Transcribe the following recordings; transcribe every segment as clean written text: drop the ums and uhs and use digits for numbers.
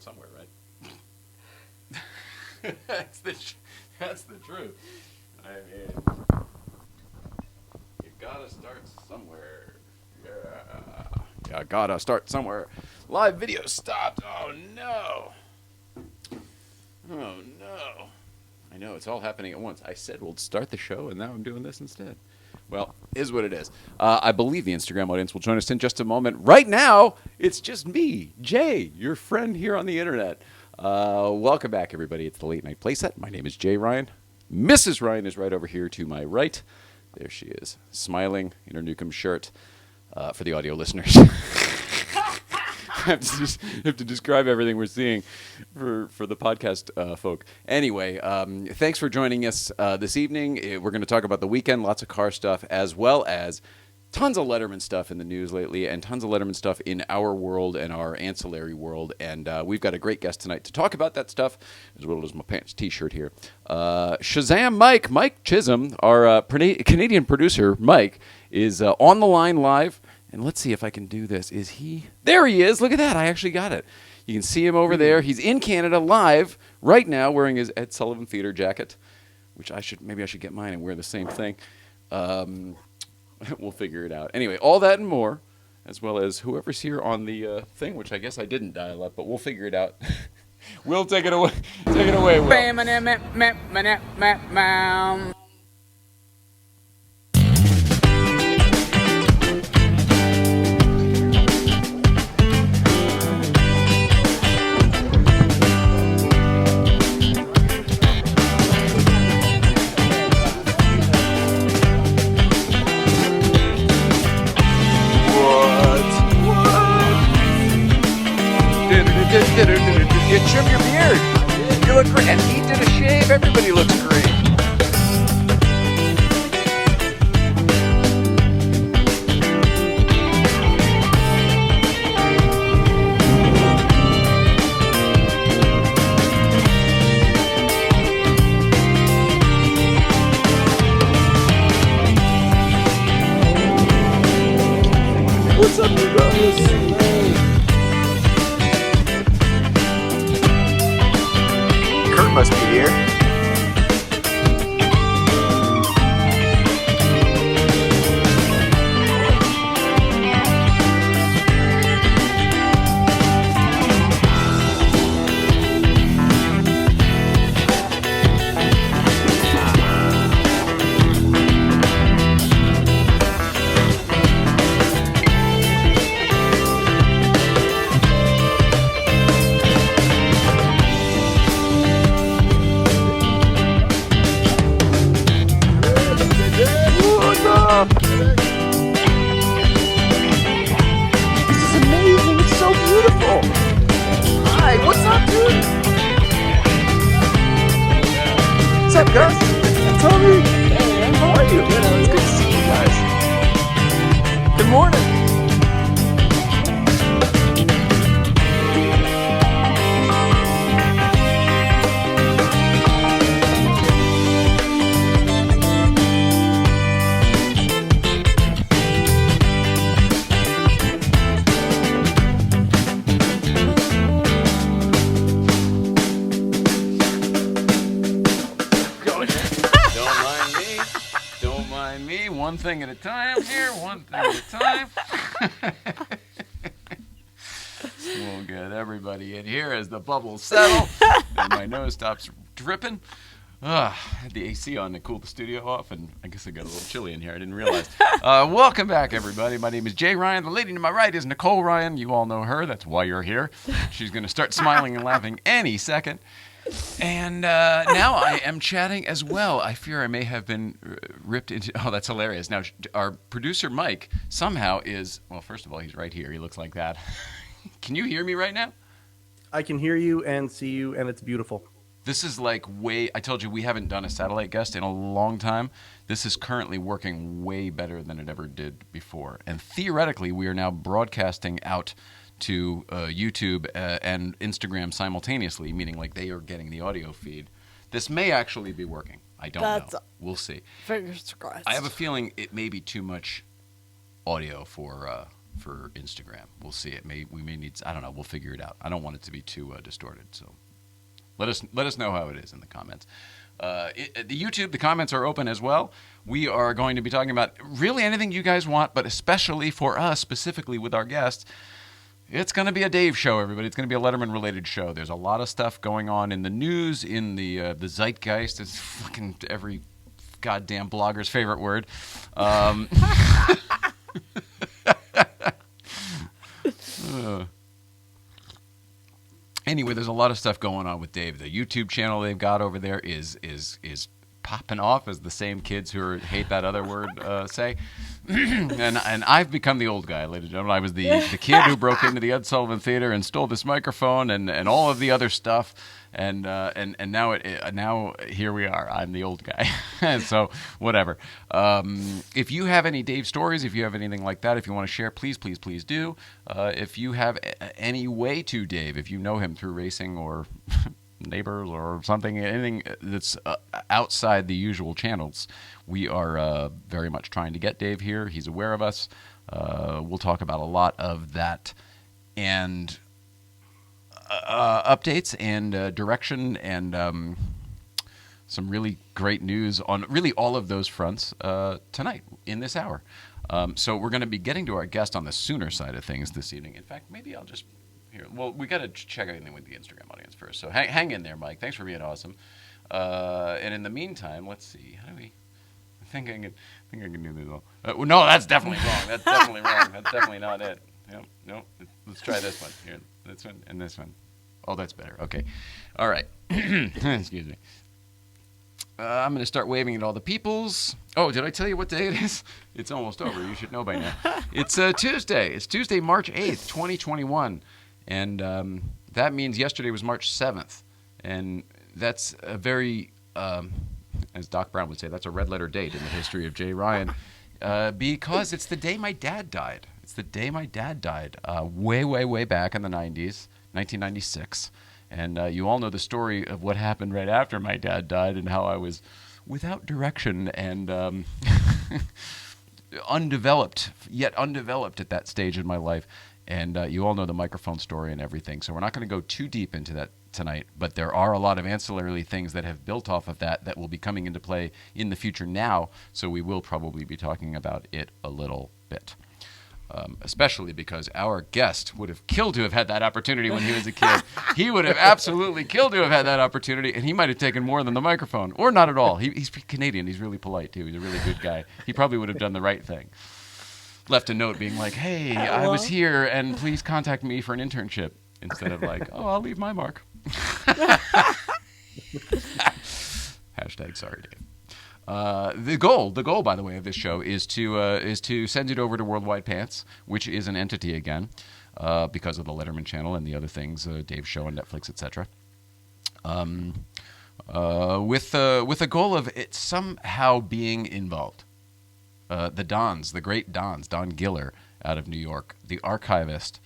start somewhere, right? That's the truth. I mean, you gotta start somewhere. Yeah. You gotta start somewhere. Live video stopped. Oh no. Oh no. I know, it's all happening at once. I said we'll start the show, and now I'm doing this instead. Well, is what it is. I believe the Instagram audience will join us in just a moment. Right now, it's just me, Jay, your friend here on the internet. Welcome back, everybody. It's the Late Night Playset. My name is Jay Ryan. Mrs. Ryan is right over here to my right. There she is, smiling in her Newcomb shirt. For the audio listeners. I have to describe everything we're seeing for the podcast folk. Anyway, thanks for joining us this evening. We're going to talk about the weekend, lots of car stuff, as well as tons of Letterman stuff in the news lately and tons of Letterman stuff in our world and our ancillary world. And we've got a great guest tonight to talk about that stuff, as well as my pants t-shirt here. Shazam Mike Chisholm, our Canadian producer, Mike, is on the line live. And let's see if I can do this. Is he? There he is. Look at that. I actually got it. You can see him over there. He's in Canada live right now wearing his Ed Sullivan Theater jacket, which maybe I should get mine and wear the same thing. We'll figure it out. Anyway, all that and more, as well as whoever's here on the thing, which I guess I didn't dial up, but we'll figure it out. We'll take it away. Take it away, Will. You trim your beard. You look great. And he did a shave. Everybody looks great. What's up, you guys? Must be here. One thing at a time here, one thing at a time. We'll get everybody in here as the bubbles settle and my nose stops dripping. Had the AC on to cool the studio off, and I guess I got a little chilly in here. I didn't realize. Welcome back, everybody. My name is Jay Ryan. The lady to my right is Nicole Ryan. You all know her. That's why you're here. She's going to start smiling and laughing any second. And now I am chatting as well. I fear I may have been ripped into... Oh, that's hilarious. Now, our producer, Mike, somehow is... Well, first of all, he's right here. He looks like that. Can you hear me right now? I can hear you and see you, and it's beautiful. This is like way... I told you we haven't done a satellite guest in a long time. This is currently working way better than it ever did before. And theoretically, we are now broadcasting out to YouTube and Instagram simultaneously, meaning like they are getting the audio feed. This may actually be working. I don't know. We'll see. Fingers crossed. I have a feeling it may be too much audio for for Instagram. We'll see. We may need. I don't know. We'll figure it out. I don't want it to be too distorted. So let us know how it is in the comments. The YouTube, the comments are open as well. We are going to be talking about really anything you guys want, but especially for us, specifically with our guests. It's going to be a Dave show, everybody. It's going to be a Letterman-related show. There's a lot of stuff going on in the news, in the zeitgeist. It's fucking every goddamn blogger's favorite word. Anyway, there's a lot of stuff going on with Dave. The YouTube channel they've got over there is popping off, as the same kids who hate that other word say. and I've become the old guy, ladies and gentlemen. I was the kid who broke into the Ed Sullivan Theater and stole this microphone and all of the other stuff. And now here we are. I'm the old guy. And so whatever. If you have any Dave stories, if you have anything like that, if you want to share, please do. If you have any way to Dave, if you know him through racing or neighbors or something, anything that's outside the usual channels, we are very much trying to get Dave here. He's aware of us. We'll talk about a lot of that and updates and direction and some really great news on really all of those fronts tonight in this hour. So we're going to be getting to our guest on the sooner side of things this evening. In fact, maybe I'll just here. Well, we got to check everything with the Instagram audience first. So hang in there, Mike. Thanks for being awesome. And in the meantime, let's see. How do we? I think I can do this all. Well, no, that's definitely wrong. That's definitely wrong. That's definitely not it. No. Let's try this one here. This one and this one. Oh, that's better. Okay. All right. Excuse me. I'm going to start waving at all the peoples. Oh, did I tell you what day it is? It's almost over. You should know by now. It's Tuesday. It's Tuesday, March 8th, 2021. And that means yesterday was March 7th. And that's a very, as Doc Brown would say, that's a red letter date in the history of Jay Ryan. Because it's the day my dad died. It's the day my dad died, way back in the 90s, 1996. And you all know the story of what happened right after my dad died and how I was without direction and undeveloped at that stage in my life. And you all know the microphone story and everything. So we're not going to go too deep into that tonight, but there are a lot of ancillary things that have built off of that will be coming into play in the future now. So we will probably be talking about it a little bit. Especially because our guest would have killed to have had that opportunity when he was a kid. He would have absolutely killed to have had that opportunity, and he might have taken more than the microphone, or not at all. He's Canadian. He's really polite, too. He's a really good guy. He probably would have done the right thing. Left a note being like, hey, I was here, and please contact me for an internship, instead of like, oh, I'll leave my mark. Hashtag sorry, Dave. The goal, by the way, of this show is to send it over to Worldwide Pants, which is an entity again, because of the Letterman channel and the other things, Dave's show on Netflix, etc. With a goal of it somehow being involved. The great Dons, Don Giller out of New York, the archivist.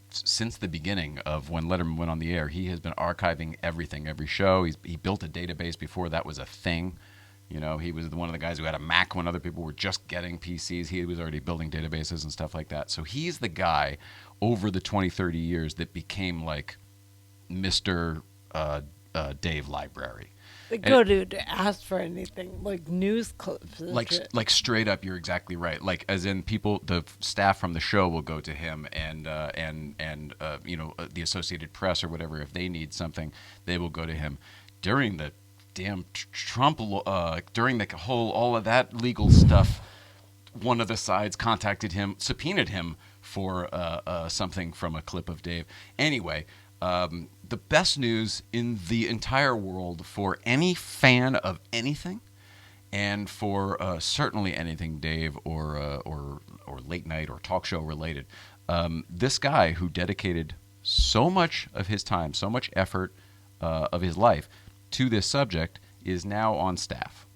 Since the beginning of when Letterman went on the air, he has been archiving everything, every show. He built a database before that was a thing. You know, he was one of the guys who had a Mac when other people were just getting PCs. He was already building databases and stuff like that. So he's the guy over the 20, 30 years that became like Mr. Dave Library. They go to ask for anything, like news clips. Like straight up, you're exactly right. Like as in people, the staff from the show will go to him and the Associated Press or whatever. If they need something, they will go to him. During the damn Trump, during the whole, all of that legal stuff, one of the sides contacted him, subpoenaed him for something from a clip of Dave. Anyway, the best news in the entire world for any fan of anything, and for certainly anything Dave or late night or talk show related. This guy who dedicated so much of his time, so much effort of his life to this subject is now on staff.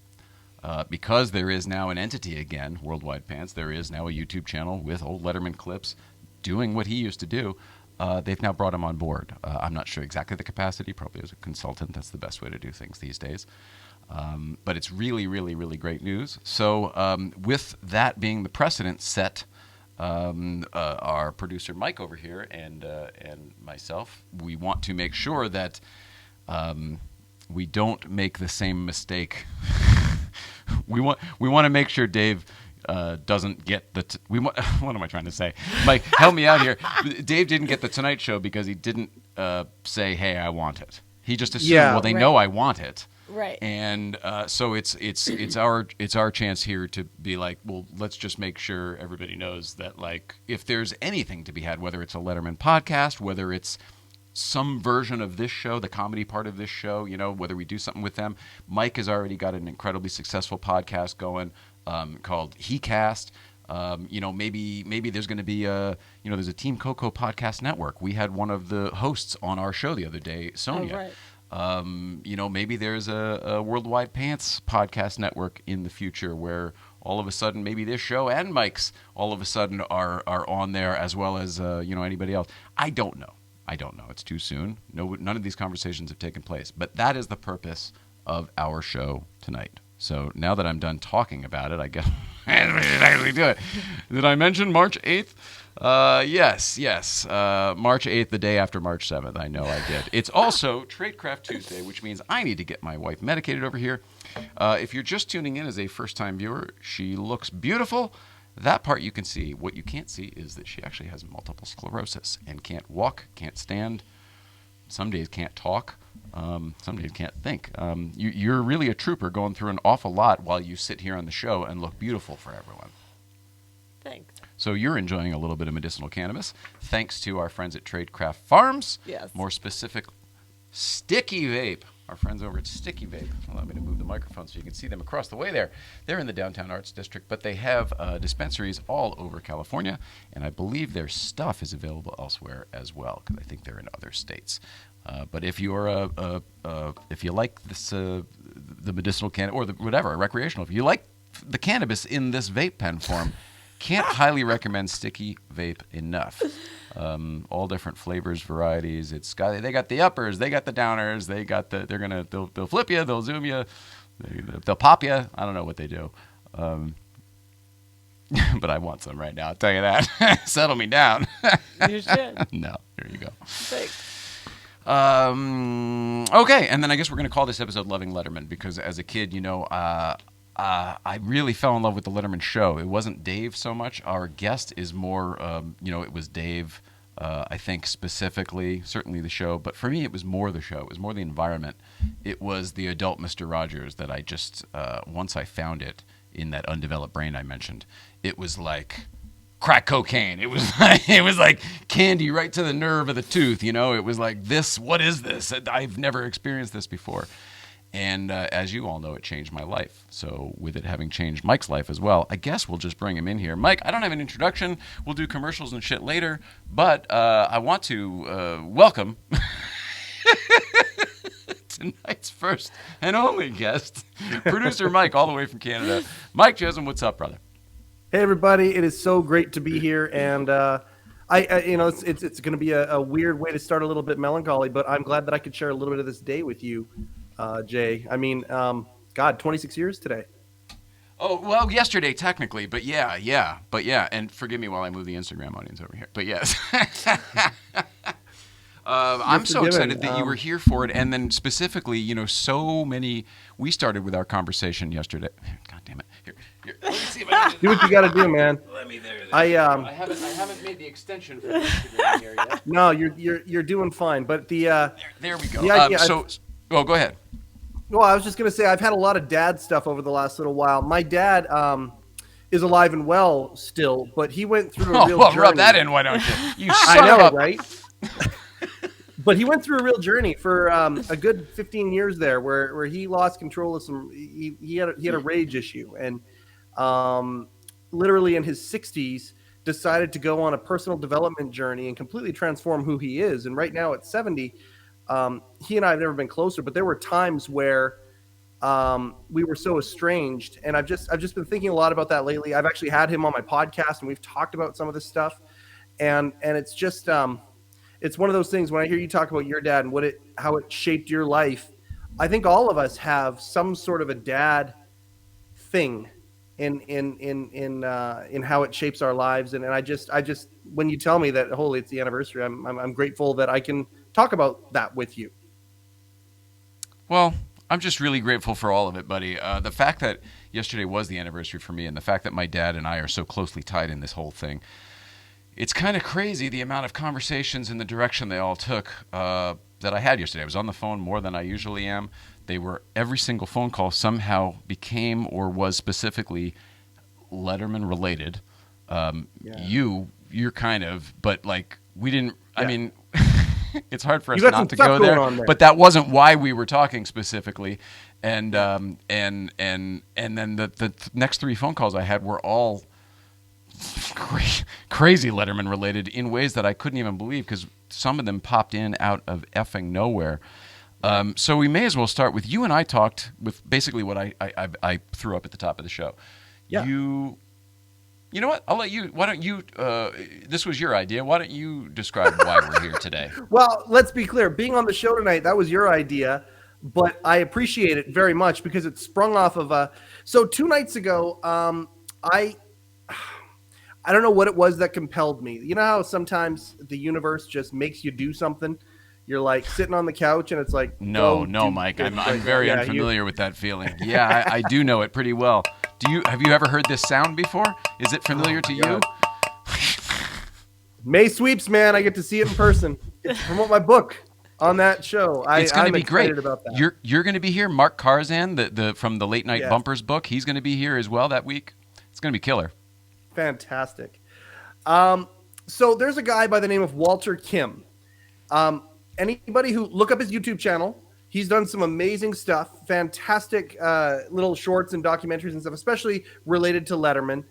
Because there is now an entity again, Worldwide Pants, there is now a YouTube channel with old Letterman clips doing what he used to do. They've now brought him on board. I'm not sure exactly the capacity, probably as a consultant. That's the best way to do things these days. But it's really, really, really great news. So with that being the precedent set, our producer Mike over here and myself, we want to make sure that we don't make the same mistake. we want to make sure Dave doesn't get the. What am I trying to say? Mike, help me out here. Dave didn't get the Tonight Show because he didn't say, "Hey, I want it." He just assumed, well, they know I want it. Right. And so it's our chance here to be like, well, let's just make sure everybody knows that, like, if there's anything to be had, whether it's a Letterman podcast, whether it's some version of this show, the comedy part of this show, whether we do something with them. Mike has already got an incredibly successful podcast going called He Cast. Maybe there's going to be there's a Team Coco podcast network. We had one of the hosts on our show the other day, Sonia. Oh, right. Maybe there's a Worldwide Pants podcast network in the future where all of a sudden maybe this show and Mike's all of a sudden are on there, as well as anybody else. I don't know. It's too soon. No, none of these conversations have taken place. But that is the purpose of our show tonight. So now that I'm done talking about it, I guess we should actually do it. Did I mention March 8th? Yes. March 8th, the day after March 7th. I know I did. It's also Tradecraft Tuesday, which means I need to get my wife medicated over here. If you're just tuning in as a first-time viewer, she looks beautiful. That part you can see. What you can't see is that she actually has multiple sclerosis and can't walk, can't stand, some days can't talk, some days can't think. You're really a trooper going through an awful lot while you sit here on the show and look beautiful for everyone. Thanks. So you're enjoying a little bit of medicinal cannabis, thanks to our friends at Tradecraft Farms. Yes. More specific, Sticky Vape. Our friends over at Sticky Vape. Allow me to move the microphone so you can see them across the way there. They're in the Downtown Arts District, but they have dispensaries all over California, and I believe their stuff is available elsewhere as well, because I think they're in other states. But if you're if you like this, the medicinal cannabis or whatever, recreational, if you like the cannabis in this vape pen form, can't highly recommend Sticky Vape enough. All different flavors, varieties. They got the uppers, they got the downers, they'll flip you, they'll zoom you, they'll pop you. I don't know what they do. But I want some right now, I'll tell you that. Settle me down. You should. No, here you go. Thanks. Okay, and then I guess we're going to call this episode Loving Letterman, because as a kid, I really fell in love with the Letterman show. It wasn't Dave so much. Our guest is more, it was Dave, I think specifically, certainly the show. But for me, it was more the show. It was more the environment. It was the adult Mr. Rogers that I just, once I found it in that undeveloped brain I mentioned, it was like crack cocaine. It was like candy right to the nerve of the tooth. It was like, what is this? I've never experienced this before. And as you all know, it changed my life. So with it having changed Mike's life as well, I guess we'll just bring him in here. Mike, I don't have an introduction. We'll do commercials and shit later. But I want to welcome tonight's first and only guest, producer Mike, all the way from Canada. Mike Chisholm, what's up, brother? Hey, everybody. It is so great to be here. And it's going to be a weird way to start a little bit melancholy, but I'm glad that I could share a little bit of this day with you. Jay, I mean, 26 years today. Oh, well, yesterday, technically, but yeah. And forgive me while I move the Instagram audience over here. But yes. I'm so excited that you were here for it. And then specifically, so many, we started with our conversation yesterday. God damn it. Here. Let me see if I can do what you got to do, man. Let me there. I haven't made the extension for Instagram here yet. No, you're doing fine. But there we go. Go ahead. Well, I was just going to say, I've had a lot of dad stuff over the last little while. My dad is alive and well still, but he went through a real journey. Rub that in, why don't you? You I know, right? But he went through a real journey for a good 15 years there, where he lost control of some. He had a rage issue, and literally in his 60s, decided to go on a personal development journey and completely transform who he is. And right now at 70. He and I have never been closer, but there were times where we were so estranged, and I've just been thinking a lot about that lately. I've actually had him on my podcast, and we've talked about some of this stuff, and it's just it's one of those things. When I hear you talk about your dad and how it shaped your life, I think all of us have some sort of a dad thing in how it shapes our lives. And I just when you tell me that, holy, it's the anniversary, I'm grateful that I can talk about that with you. Well, I'm just really grateful for all of it, buddy. The fact that yesterday was the anniversary for me, and the fact that my dad and I are so closely tied in this whole thing. It's kind of crazy the amount of conversations and the direction they all took that I had yesterday. I was on the phone more than I usually am. They were every single phone call somehow became or was specifically Letterman related. Yeah. You're kind of, but like we didn't. I Yeah. mean, it's hard for us You got not some to stuff go going there, on there. but that wasn't why we were talking specifically. And and then the next three phone calls I had were all crazy Letterman related in ways that I couldn't even believe, because some of them popped in out of effing nowhere. So we may as well start with you and I talked with basically what I threw up at the top of the show. Yeah. You know what? I'll let you. Why don't you? This was your idea. Why don't you describe why we're here today? Well, let's be clear. Being on the show tonight, that was your idea, but I appreciate it very much because it sprung off of a. So 2 nights ago, I don't know what it was that compelled me. You know how sometimes the universe just makes you do something. You're like sitting on the couch and it's like, No, go do Mike. this. I'm very Yeah, unfamiliar with that feeling. Yeah, I do know it pretty well. Have you ever heard this sound before? Is it familiar to you? God. May sweeps, man. I get to see it in person. Get to promote my book on that show. It's going to I'm be great. excited about that. You're going to be here. Mark Karzan, the from the Late Night Yes. Bumpers book, he's going to be here as well that week. It's going to be killer. Fantastic. So there's a guy by the name of Walter Kim. Anybody who look up his YouTube channel, he's done some amazing stuff, fantastic little shorts and documentaries and stuff, especially related to Letterman.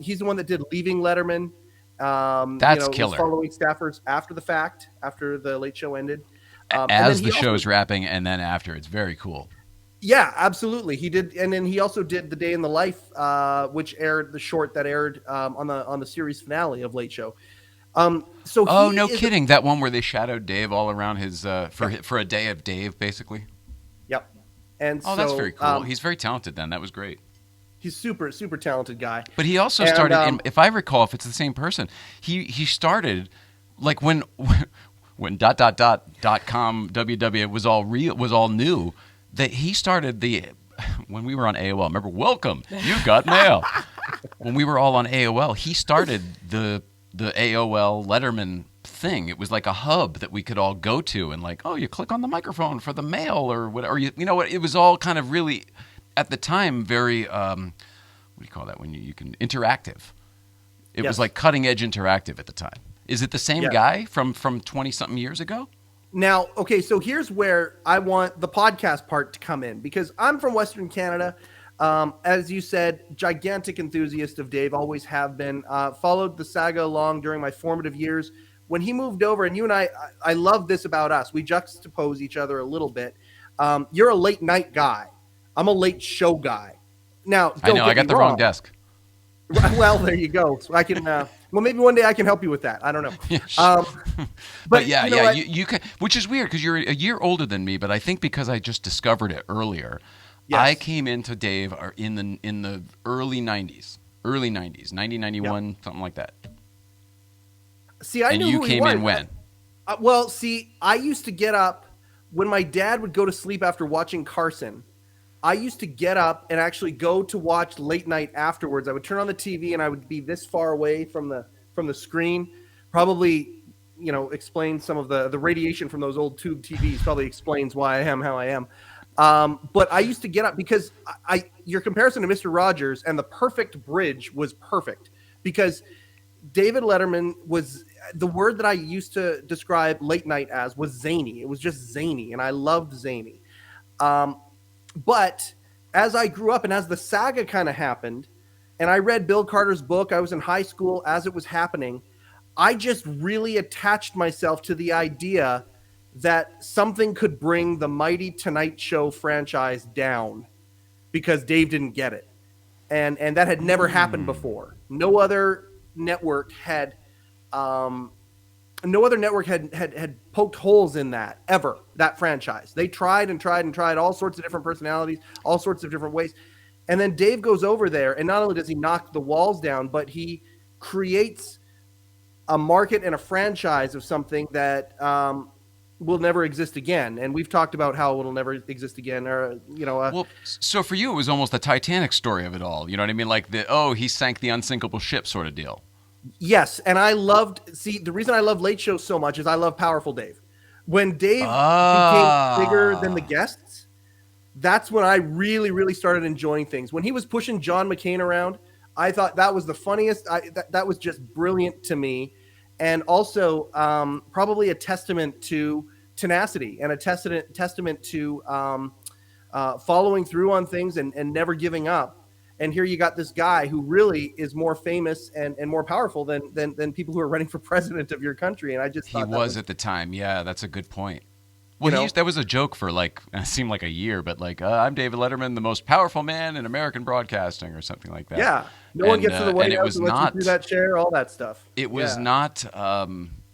He's the one that did Leaving Letterman. That's was killer. following staffers after the fact, after the Late Show ended. As the show's wrapping and then after. It's very cool. Yeah, absolutely. He did, and then he also did The Day in the Life, which aired the short that aired on the series finale of Late Show. So no kidding! That one where they shadowed Dave all around his for a day of Dave, basically. Yep. And that's very cool. He's very talented. Then that was great. He's super super talented guy. But he also started, if I recall, if it's the same person, he started like when .com www was all new. That he started when we were on AOL. Remember, welcome, you got mail. When we were all on AOL, he started the AOL Letterman thing. It was like a hub that we could all go to, and like, oh, you click on the microphone for the mail or whatever. You know what? It was all kind of really, at the time, very what do you call that when you can interactive? It was like cutting edge interactive at the time. Is it the same guy from 20-something years ago? Now, okay, so here's where I want the podcast part to come in, because I'm from Western Canada. As you said, gigantic enthusiast of Dave, always have been. Followed the saga along during my formative years. When he moved over, and you and I love this about us. We juxtapose each other a little bit. You're a late night guy. I'm a late show guy. Now, I know I got the wrong desk. Well, there you go. So I can. Well, maybe one day I can help you with that. I don't know. But you can, which is weird because you're a year older than me. But I think because I just discovered it earlier, I came into Dave in the early '90s, 90, 91, something like that. See, I knew you who came he was. in when? Well, see, I used to get up when my dad would go to sleep after watching Carson. I used to get up and actually go to watch late night afterwards. I would turn on the TV and I would be this far away from the screen. Probably, explain some of the radiation from those old tube TVs. Probably explains why I am how I am. But I used to get up because your comparison to Mr. Rogers and the perfect bridge was perfect, because David Letterman was the word that I used to describe late night as was zany. It was just zany, and I loved zany. But as I grew up and as the saga kind of happened, and I read Bill Carter's book, I was in high school as it was happening, I just really attached myself to the idea that something could bring the mighty Tonight Show franchise down because Dave didn't get it. And that had never happened before. No other network had poked holes in that ever, that franchise. They tried and tried and tried all sorts of different personalities, all sorts of different ways. And then Dave goes over there, and not only does he knock the walls down, but he creates a market and a franchise of something that will never exist again. And we've talked about how it'll never exist again, or Well, so for you, it was almost the Titanic story of it all. You know what I mean? Like he sank the unsinkable ship sort of deal. yes. And the reason I love Late Show so much is I love Powerful Dave. When Dave became bigger than the guests, that's when I really, really started enjoying things. When he was pushing John McCain around, I thought that was the funniest. That was just brilliant to me. And also probably a testament to tenacity and a testament to following through on things and never giving up. And here you got this guy who really is more famous and more powerful than people who are running for president of your country. And I just thought He was at the time. Yeah, that's a good point. Well, that was a joke for it seemed like a year, but I'm David Letterman, the most powerful man in American broadcasting, or something like that. Yeah, no one gets to the White House and lets you through that chair, all that stuff. It was not.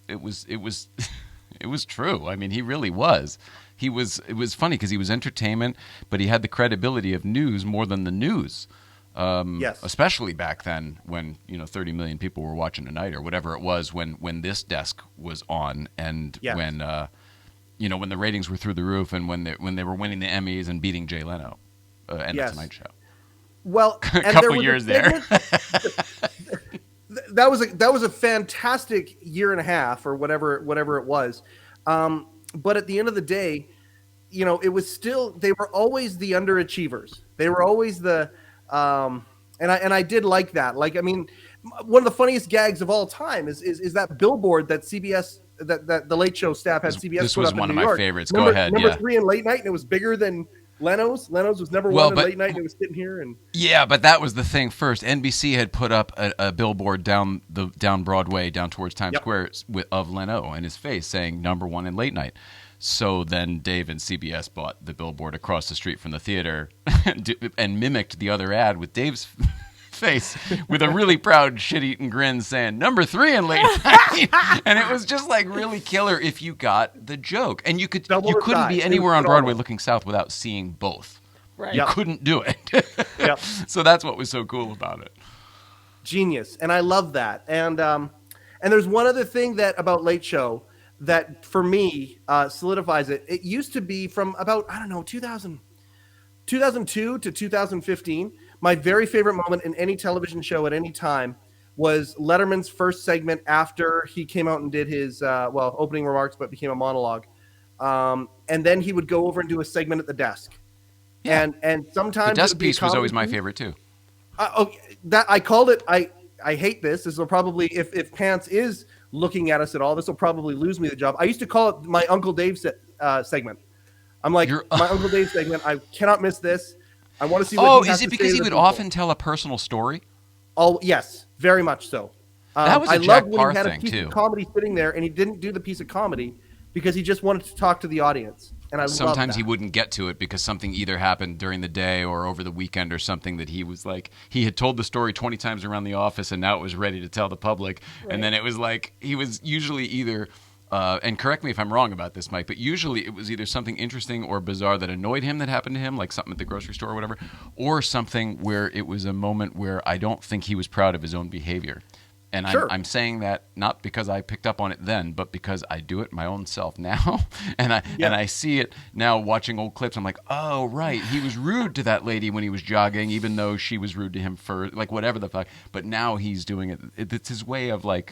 It was. It was true. I mean, he really was. It was funny because he was entertainment, but he had the credibility of news more than the news. Yes. Especially back then when 30 million people were watching a night or whatever it was when this desk was on, and when when the ratings were through the roof, and when they were winning the Emmys and beating Jay Leno and the Tonight Show. Well, a couple years there. That was a fantastic year and a half, or whatever it was. But at the end of the day, it was still, they were always the underachievers. They were always the and I did like that. Like, I mean, one of the funniest gags of all time is that billboard that CBS that the Late Show staff had CBS This put was up one in of New my York. favorites. Number, Go ahead. Number 3 in Late Night, and it was bigger than Leno's. Leno's was number 1 in Late Night, and it was sitting here. And yeah, but that was the thing first. NBC had put up a billboard down Broadway, down towards Times Square, of Leno and his face saying number 1 in Late Night. So then Dave and CBS bought the billboard across the street from the theater and mimicked the other ad with Dave's face with a really proud shit-eating grin saying number 3 in Late Night. And it was just really killer if you got the joke. And you couldn't be anywhere on Broadway looking south without seeing both. Right. You couldn't do it. So that's what was so cool about it. Genius. And I love that. And there's one other thing about Late Show that for me solidifies it. It used to be from about 2002 to 2015. My very favorite moment in any television show at any time was Letterman's first segment after he came out and did his opening remarks, but became a monologue. And then he would go over and do a segment at the desk. Yeah. And sometimes the desk piece was always my favorite too. That I called it. I hate this. This will probably, if Pants is looking at us at all, this will probably lose me the job. I used to call it my Uncle Dave segment. I'm like, my Uncle Dave segment. I cannot miss this. I want to see what he has is it to because say he to would people. often tell a personal story? Oh, yes, very much so. That was a I Jack loved when Parr he had a thing, piece too. of comedy sitting there, and he didn't do the piece of comedy because he just wanted to talk to the audience. And I Sometimes loved that. he wouldn't get to it because something either happened during the day or over the weekend or something that he was he had told the story 20 times around the office and now it was ready to tell the public. Right. And then it was he was usually either, and correct me if I'm wrong about this, Mike, but usually it was either something interesting or bizarre that annoyed him that happened to him, like something at the grocery store or whatever, or something where it was a moment where I don't think he was proud of his own behavior. And Sure. I'm saying that not because I picked up on it then, but because I do it my own self now. and I see it now watching old clips. I'm like, oh, right. He was rude to that lady when he was jogging, even though she was rude to him first, whatever the fuck. But now he's doing it. It's his way of I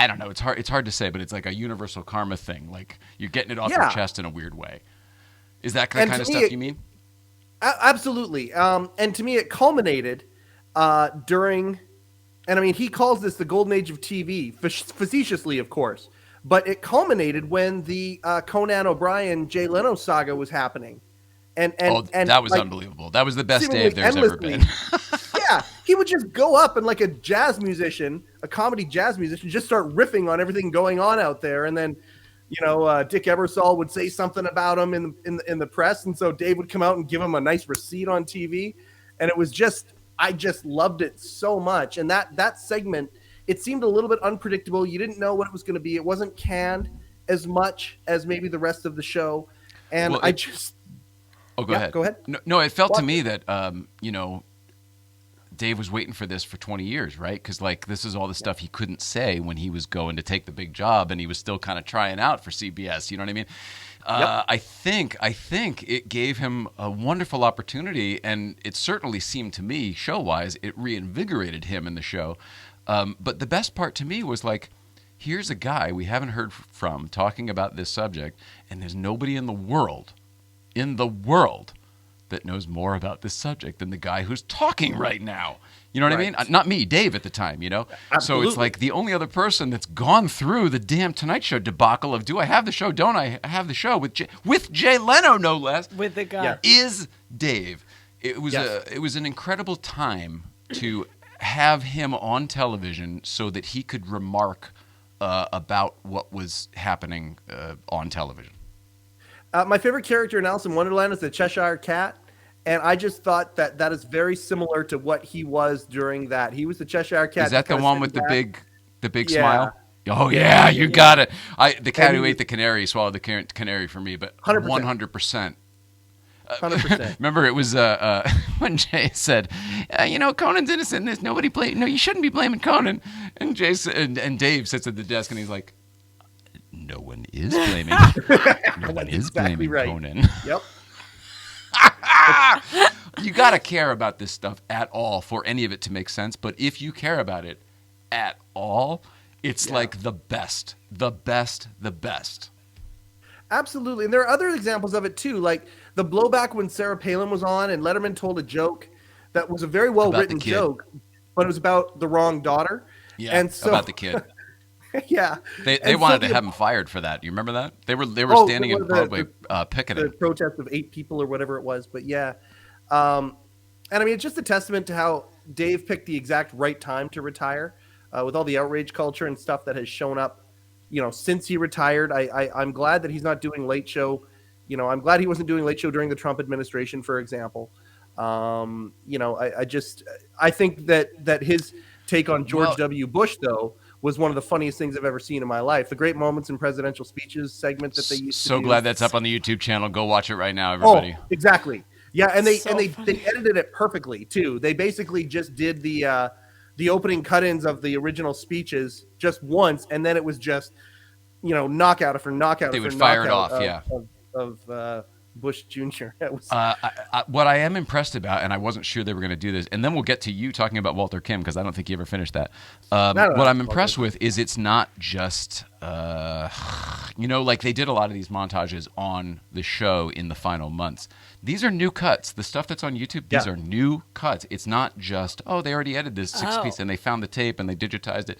don't know. It's hard to say, but it's like a universal karma thing. You're getting it off your chest in a weird way. Is that the kind of stuff you mean? Absolutely. And to me, it culminated during... And I mean, he calls this the golden age of TV, facetiously, of course. But it culminated when the Conan O'Brien, Jay Leno saga was happening. And that was unbelievable. That was the best Dave there's ever been. Yeah, he would just go up and like a jazz musician, a comedy jazz musician, just start riffing on everything going on out there. And then, Dick Ebersol would say something about him in the press. And so Dave would come out and give him a nice receipt on TV. And it was just... I just loved it so much. And that segment, it seemed a little bit unpredictable. You didn't know what it was going to be. It wasn't canned as much as maybe the rest of the show. And Oh, go Yeah, ahead. go ahead. No, it felt to Well, me that Dave was waiting for this for 20 years, right? Because like this is all the stuff he couldn't say when he was going to take the big job, and he was still kind of trying out for CBS. You know what I mean? Yep. I think it gave him a wonderful opportunity, and it certainly seemed to me, show-wise, it reinvigorated him in the show. But the best part to me was like, here's a guy we haven't heard from talking about this subject, and there's nobody in the world that knows more about this subject than the guy who's talking right now. You know what I mean? Not me, Dave at the time, Absolutely. So it's like the only other person that's gone through the damn Tonight Show debacle of do I have the show, don't I have the show with Jay Leno, no less, With the guy. Yeah. is Dave. It was it was an incredible time to have him on television so that he could remark about what was happening on television. My favorite character in Alice in Wonderland is the Cheshire Cat, and I just thought that is very similar to what he was during that. He was the Cheshire Cat. Is that the kinda one sitting with back. the big Yeah. smile? Oh yeah, you got it. The cat And who he ate the canary swallowed the canary for me, but 100%. 100%. 100%. Remember, it was when Jay said, Conan's innocent. There's nobody blame. No, you shouldn't be blaming Conan. And Jay and Dave sits at the desk and he's like, no one is blaming. No one is exactly blaming right. Conan. Yep. You got to care about this stuff at all for any of it to make sense. But if you care about it at all, it's like the best. Absolutely. And there are other examples of it too, like the blowback when Sarah Palin was on and Letterman told a joke that was a very well written kid. joke, but it was about the wrong daughter. Yeah, and so, about the kid. Yeah. They And wanted so to have him fired for that. You remember that? They were standing in the- Broadway picketing. the protest of 8 people or whatever it was. But yeah. And I mean, it's just a testament to how Dave picked the exact right time to retire with all the outrage culture and stuff that has shown up, since he retired. I'm glad that he's not doing Late Show. I'm glad he wasn't doing Late Show during the Trump administration, for example. I think that his take on George W. Bush, though, was one of the funniest things I've ever seen in my life. The Great Moments in Presidential Speeches segment that they used to do. So glad that's up on the YouTube channel. Go watch it right now, everybody. Oh, exactly. Yeah, and they funny. edited it perfectly too. They basically just did the opening cut-ins of the original speeches just once, and then it was just knockout after knockout. They would after fire it knockout off, of Bush Jr. It was What I am impressed about, and I wasn't sure they were going to do this, and then we'll get to you talking about Walter Kim because I don't think you ever finished that. What I'm impressed with is it's not just, like they did a lot of these montages on the show in the final months. These are new cuts. The stuff that's on YouTube, these are new cuts. It's not just, they already edited this 6-piece and they found the tape and they digitized it.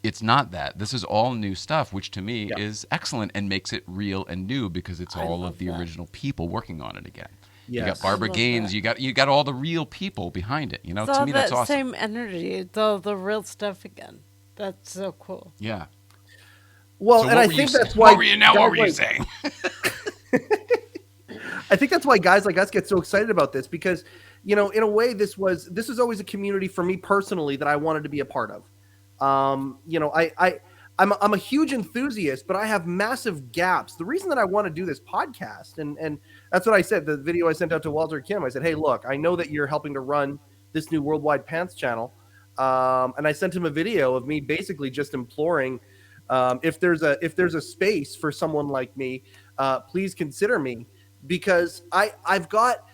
It's not that. This is all new stuff, which to me is excellent and makes it real and new because it's all of the original people working on it again. You got Yes. Barbara I love Gaines. that. You got all the real people behind it. It's To all me that that's awesome. same energy. It's all the real stuff again. That's so cool. Yeah. well, So and what I were think you that's saying? why. What were you now? What were you guys saying? I think that's why guys like us get so excited about this because, in a way, this was always a community for me personally that I wanted to be a part of. I'm a huge enthusiast, but I have massive gaps. The reason that I want to do this podcast, and that's what I said, the video I sent out to Walter Kim, I said, hey, look, I know that you're helping to run this new Worldwide Pants channel. And I sent him a video of me basically just imploring, if there's a space for someone like me, please consider me because I've got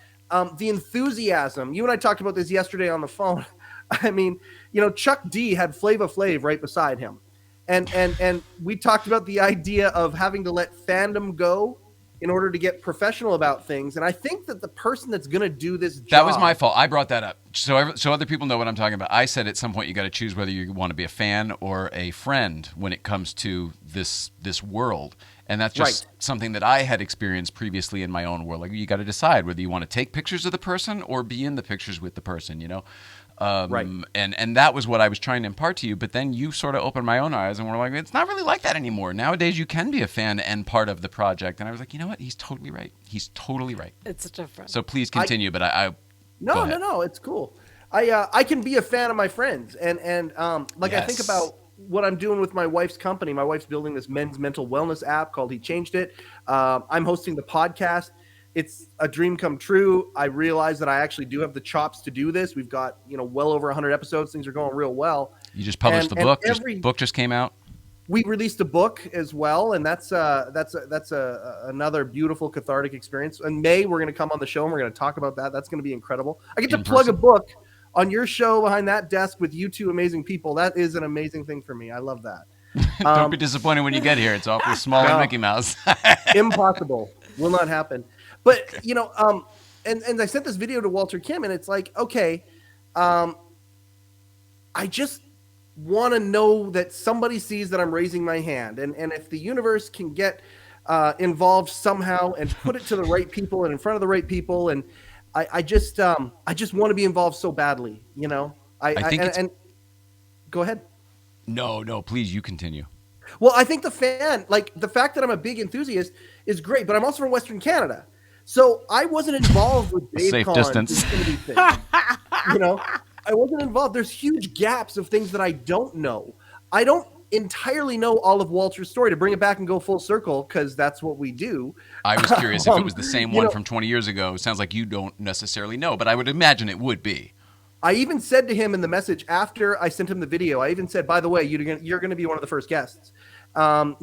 the enthusiasm. You and I talked about this yesterday on the phone. I mean, Chuck D had Flava Flav right beside him. And we talked about the idea of having to let fandom go in order to get professional about things. And I think that the person that's going to do this job... That was my fault. I brought that up. So other people know what I'm talking about. I said at some point you got to choose whether you want to be a fan or a friend when it comes to this world. And that's just something that I had experienced previously in my own world. Like you got to decide whether you want to take pictures of the person or be in the pictures with the person, And that was what I was trying to impart to you. But then you sort of opened my own eyes and were like, it's not really like that anymore. Nowadays, you can be a fan and part of the project. And I was like, you know what? He's totally right. He's totally right. It's different. So please continue. But I No, it's cool. I can be a fan of my friends. And I think about what I'm doing with my wife's company. My wife's building this men's mental wellness app called He Changed It. I'm hosting the podcast. it's a dream come true. I realize that I actually do have the chops to do this. We've got, well over 100 episodes. Things are going real well. You just published the book. Book just came out. We released a book as well, and that's another beautiful cathartic experience. In May, we're going to come on the show and we're going to talk about that. That's going to be incredible. I get to plug a book on your show behind that desk with you two amazing people. That is an amazing thing for me. I love that. Don't be disappointed when you get here. It's awfully small and Mickey Mouse. Impossible. Will not happen. But, and I sent this video to Walter Kim, and it's like, okay, I just want to know that somebody sees that I'm raising my hand. And if the universe can get involved somehow and put it to the right people and in front of the right people, and I just want to be involved so badly, I think go ahead. No, please, you continue. Well, I think the fact that I'm a big enthusiast is great, but I'm also from Western Canada. So I wasn't involved with Dave Safe Cons distance. and these things. I wasn't involved. There's huge gaps of things that I don't know. I don't entirely know all of Walter's story, to bring it back and go full circle, because that's what we do. I was curious if it was the same one from 20 years ago. It sounds like you don't necessarily know, but I would imagine it would be. I even said to him in the message after I sent him the video, I even said, by the way, you're going to be one of the first guests,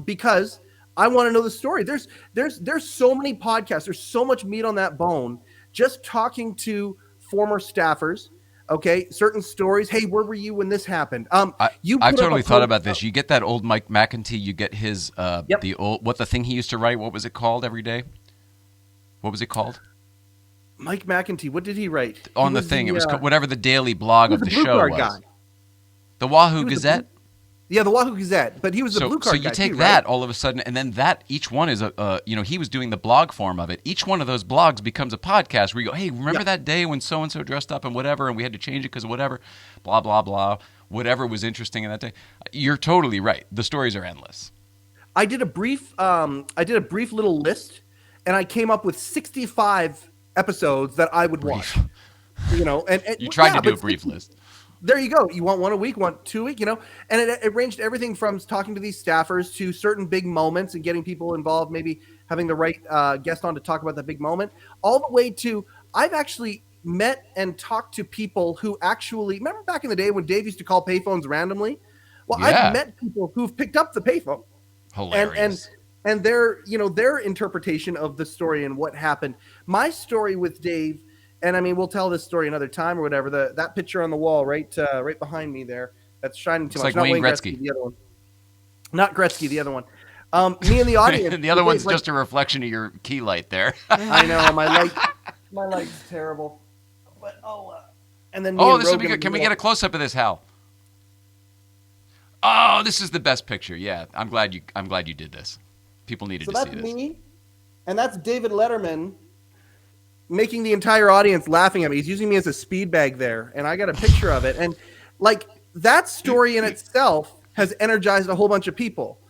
because I want to know the story. There's so many podcasts. There's so much meat on that bone. Just talking to former staffers, okay, certain stories. Hey, where were you when this happened? I've totally thought about this. You get that old Mike McEntee. You get his the thing he used to write. What was it called every day? What was it called? Mike McEntee. What did he write? On the thing. It was whatever the daily blog of the show was. Guy. The Wahoo Gazette? Yeah, the Wahoo Gazette. But he was the blue card guy. So you take too, that right? all of a sudden, and then each one is he was doing the blog form of it. Each one of those blogs becomes a podcast where you go, hey, remember that day when so-and-so dressed up and whatever, and we had to change it because of whatever, blah, blah, blah, whatever was interesting in that day. You're totally right. The stories are endless. I did a brief little list, and I came up with 65 episodes that I would watch. And you tried to do a brief list. There you go. You want one a week, want 2 a week, and it ranged everything from talking to these staffers to certain big moments and getting people involved, maybe having the right guest on to talk about that big moment, all the way to I've actually met and talked to people who actually remember back in the day when Dave used to call payphones randomly. Well, yeah. I've met people who've picked up the payphone. Hilarious. And their interpretation of the story and what happened. My story with Dave, and I mean, we'll tell this story another time or whatever. That picture on the wall, right behind me there, that's shining too much. It's like Not Wayne Gretzky. The other one. Not Gretzky, the other one. Me and the audience. The other one's just a reflection of your key light there. I know my light's terrible. But and then this would be good. Can we get a close up of this, Hal? Oh, this is the best picture. Yeah, I'm glad you did this. People needed to see this. So that's me, and that's David Letterman making the entire audience laughing at me. He's using me as a speed bag there, and I got a picture of it. And that story in itself has energized a whole bunch of people.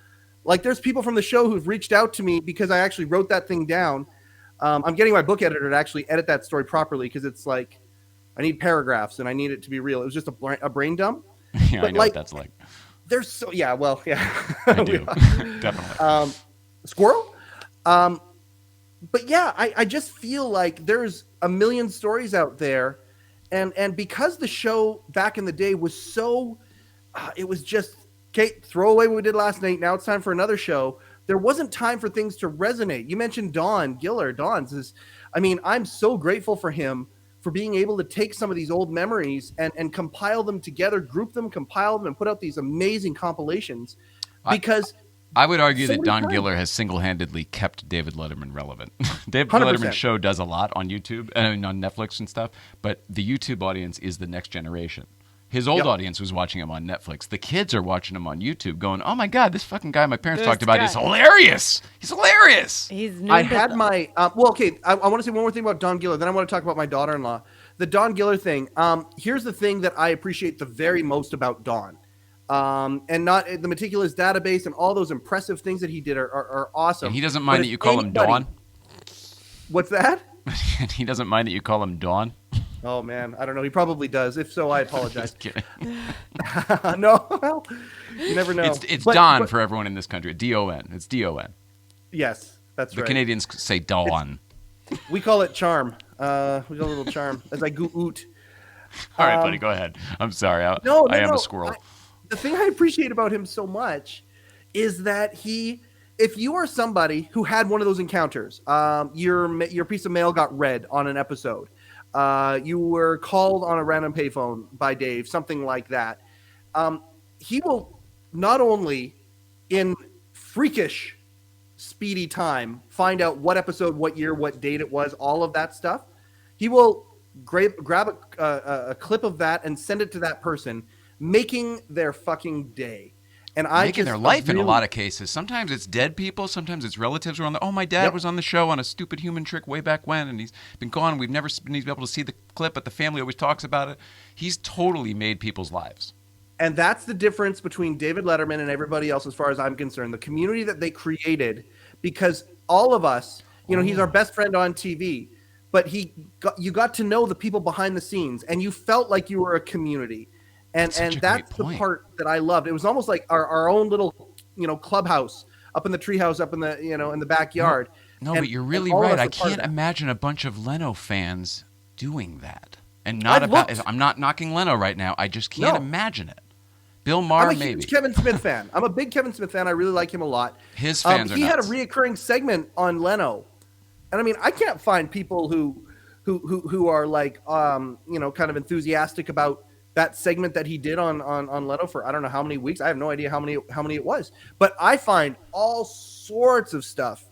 There's people from the show who've reached out to me because I actually wrote that thing down. I'm getting my book editor to actually edit that story properly because it's I need paragraphs and I need it to be real. It was just a brain dump. Yeah, I know what that's like. There's yeah. I do. Definitely. Squirrel? But yeah, I just feel like there's a million stories out there. And because the show back in the day was so, it was just, okay, throw away what we did last night. Now it's time for another show. There wasn't time for things to resonate. You mentioned Don Giller. I'm so grateful for him for being able to take some of these old memories and compile them together, group them, compile them, and put out these amazing compilations. Because I would argue that Don Giller has single-handedly kept David Letterman relevant. David 100%. Letterman's show does a lot on YouTube and on Netflix and stuff, but the YouTube audience is the next generation. His old audience was watching him on Netflix. The kids are watching him on YouTube going, oh my God, this fucking guy my parents talked about is hilarious. He's hilarious. I had my, I want to say one more thing about Don Giller. Then I want to talk about my daughter-in-law. The Don Giller thing. Here's the thing that I appreciate the very most about Don. And not the meticulous database and all those impressive things that he did are awesome. And he doesn't mind that you call him Dawn? What's that? He doesn't mind that you call him Dawn? Oh, man. I don't know. He probably does. If so, I apologize. Just kidding. No, well, you never know. It's Don for everyone in this country. D-O-N. It's D-O-N. Yes, that's right. The Canadians say Dawn. We call it charm. We got a little charm. As I go oot. All right, buddy, go ahead. I'm sorry. I am a squirrel. The thing I appreciate about him so much is that if you are somebody who had one of those encounters, your piece of mail got read on an episode, you were called on a random payphone by Dave, something like that, he will not only in freakish speedy time find out what episode, what year, what date it was, all of that stuff. He will grab a clip of that and send it to that person, making their fucking day. And making their life in a lot of cases. Sometimes it's dead people. Sometimes it's relatives who are on the. Oh, my dad was on the show on a stupid human trick way back when, and he's been gone. We've never been able to see the clip, but the family always talks about it. He's totally made people's lives. And that's the difference between David Letterman and everybody else, as far as I'm concerned. The community that they created, because all of us, he's our best friend on TV, but you got to know the people behind the scenes, and you felt like you were a community. And that's the part that I loved. It was almost like our own little, clubhouse up in the treehouse, up in the, in the backyard. No, but you're really right. I can't imagine a bunch of Leno fans doing that. And I'm not knocking Leno right now. I just can't imagine it. Bill Maher, maybe. I'm a huge Kevin Smith fan. I'm a big Kevin Smith fan. I really like him a lot. His fans are nuts. He had a reoccurring segment on Leno. And I mean, I can't find people who are like, kind of enthusiastic about that segment that he did on Leno for I don't know how many weeks. I have no idea how many it was. But I find all sorts of stuff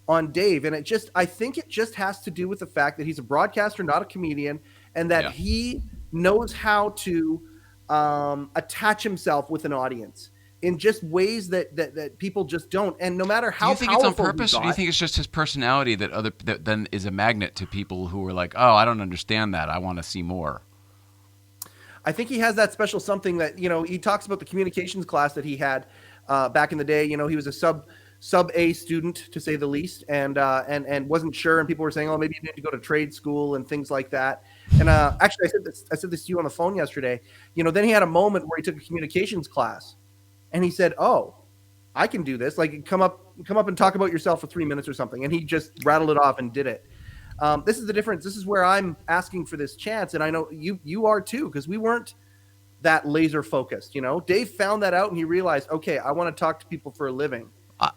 on Dave, and I think it just has to do with the fact that he's a broadcaster, not a comedian, and that he knows how to attach himself with an audience in just ways that people just don't. And no matter how do you think it's on purpose, or do you think it's just his personality that then is a magnet to people who are like, oh, I don't understand that, I want to see more? I think he has that special something that, he talks about the communications class that he had back in the day. He was a sub A student, to say the least, and wasn't sure. And people were saying, oh, maybe you need to go to trade school and things like that. And actually, I said this to you on the phone yesterday. Then he had a moment where he took a communications class, and he said, oh, I can do this. Like, come up and talk about yourself for 3 minutes or something. And he just rattled it off and did it. This is the difference. This is where I'm asking for this chance, and I know you are too, because we weren't that laser focused. Dave found that out, and he realized, okay, I want to talk to people for a living.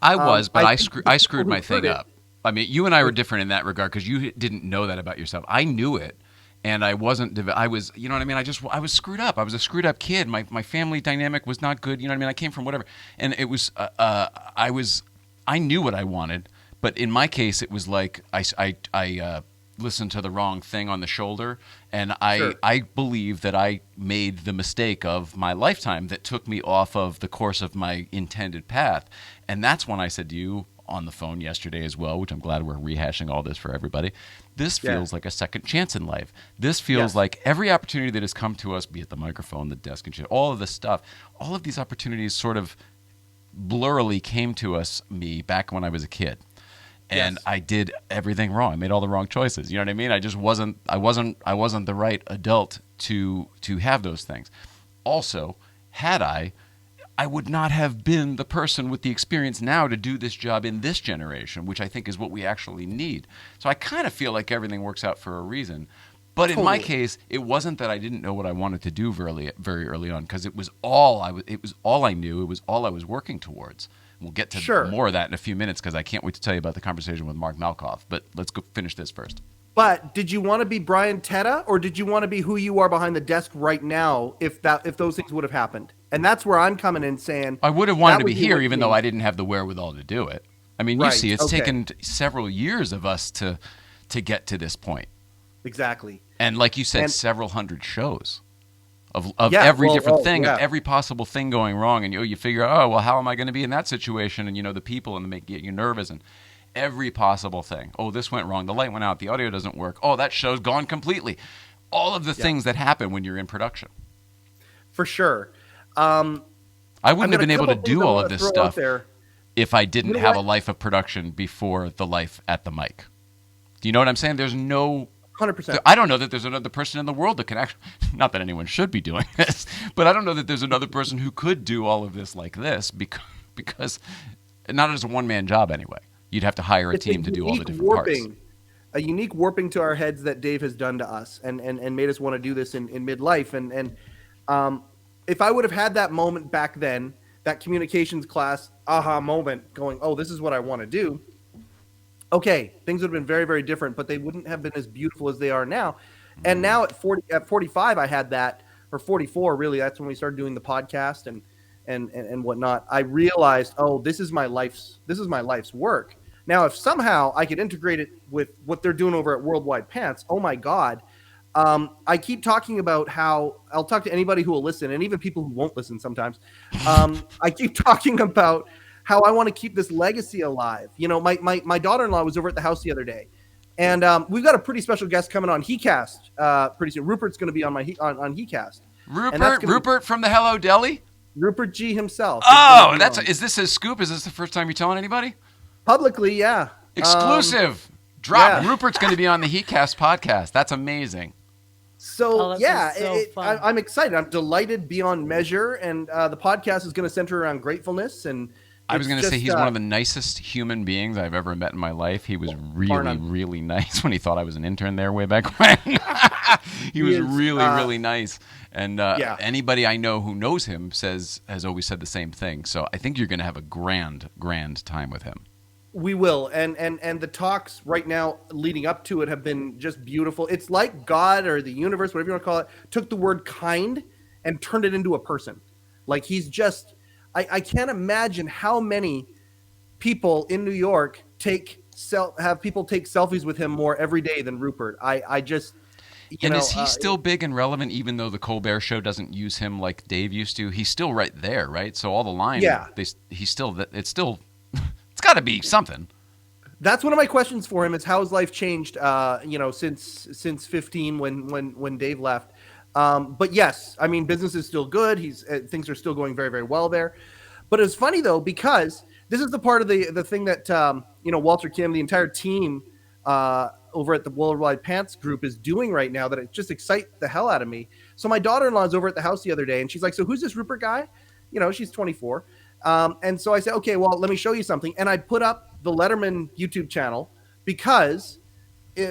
I was, but I screwed my thing up. I mean, you and I were different in that regard because you didn't know that about yourself. I knew it, and I wasn't. I was, you know what I mean. I was screwed up. I was a screwed up kid. My family dynamic was not good. You know what I mean. I came from whatever, and it was. I knew what I wanted. But in my case, it was like I listened to the wrong thing on the shoulder, and I believe that I made the mistake of my lifetime that took me off of the course of my intended path. And that's when I said to you on the phone yesterday as well, which I'm glad we're rehashing all this for everybody. This feels like a second chance in life. This feels like every opportunity that has come to us, be it the microphone, the desk, and shit, all of this stuff, all of these opportunities sort of blurrily came to me back when I was a kid. And I did everything wrong. I made all the wrong choices. You know what I mean? I just wasn't the right adult to have those things. Also, had I would not have been the person with the experience now to do this job in this generation, which I think is what we actually need. So I kind of feel like everything works out for a reason. But in my case, it wasn't that I didn't know what I wanted to do very early on, because it was all I knew. It was all I was working towards. We'll get to more of that in a few minutes, because I can't wait to tell you about the conversation with Mark Malkoff. But let's go finish this first. But did you want to be Brian Teta, or did you want to be who you are behind the desk right now if those things would have happened? And that's where I'm coming in saying I would have wanted to be here, even though I didn't have the wherewithal to do it. I mean, you see, it's taken several years of us to get to this point. Exactly. And like you said, several hundred shows of every different thing, of every possible thing going wrong. And you figure out, oh, well, how am I going to be in that situation? And, the people, and they make you nervous, and every possible thing. Oh, this went wrong. The light went out. The audio doesn't work. Oh, that show's gone completely. All of the things that happen when you're in production. For sure. I wouldn't have been able to do all of this stuff if I didn't have a life of production before the life at the mic. Do you know what I'm saying? There's no 100%. I don't know that there's another person in the world that can actually, not that anyone should be doing this, but I don't know that there's another person who could do all of this like this, because not as a one-man job anyway. You'd have to hire a team to do all the different parts. unique warping to our heads that Dave has done to us, and made us want to do this in midlife. And if I would have had that moment back then, that communications class aha moment, going, oh, this is what I want to do. Okay, things would have been very, very different, but they wouldn't have been as beautiful as they are now. And now at 45, I had that, or 44, really. That's when we started doing the podcast and whatnot. I realized, oh, this is my life's work. Now, if somehow I could integrate it with what they're doing over at Worldwide Pants, oh my God. I keep talking about how I'll talk to anybody who will listen, and even people who won't listen sometimes. I keep talking about how I want to keep this legacy alive. You know, my daughter-in-law was over at the house the other day, and we've got a pretty special guest coming on HeCast pretty soon. Rupert's going to be on on HeCast. Rupert from the Hello Deli? Rupert G himself. Oh, is this his scoop? Is this the first time you're telling anybody? Publicly, yeah. Exclusive. Drop. Yeah. Rupert's going to be on the HeCast podcast. That's amazing. So, yeah, fun. I'm excited. I'm delighted beyond measure, and the podcast is going to center around gratefulness. And I was going to say he's one of the nicest human beings I've ever met in my life. He was really, really nice when he thought I was an intern there way back when. He was really nice. And anybody I know who knows him has always said the same thing. So I think you're going to have a grand time with him. We will, and the talks right now leading up to it have been just beautiful. It's like God or the universe, whatever you want to call it, took the word kind and turned it into a person. Like he's just, I can't imagine how many people in New York have people take selfies with him more every day than Rupert. I just, is he still big and relevant, even though the Colbert Show doesn't use him like Dave used to? He's still right there, right? So all the lines, it's got to be something. That's one of my questions for him is how his life changed, since 15 when Dave left. But yes, I mean, business is still good. Things are still going very, very well there. But it's funny though, because this is the part of the thing that, Walter Kim, the entire team over at the Worldwide Pants group is doing right now that it just excites the hell out of me. So my daughter-in-law is over at the house the other day and she's like, so who's this Rupert guy? She's 24. And so I said, okay, well, let me show you something. And I put up the Letterman YouTube channel because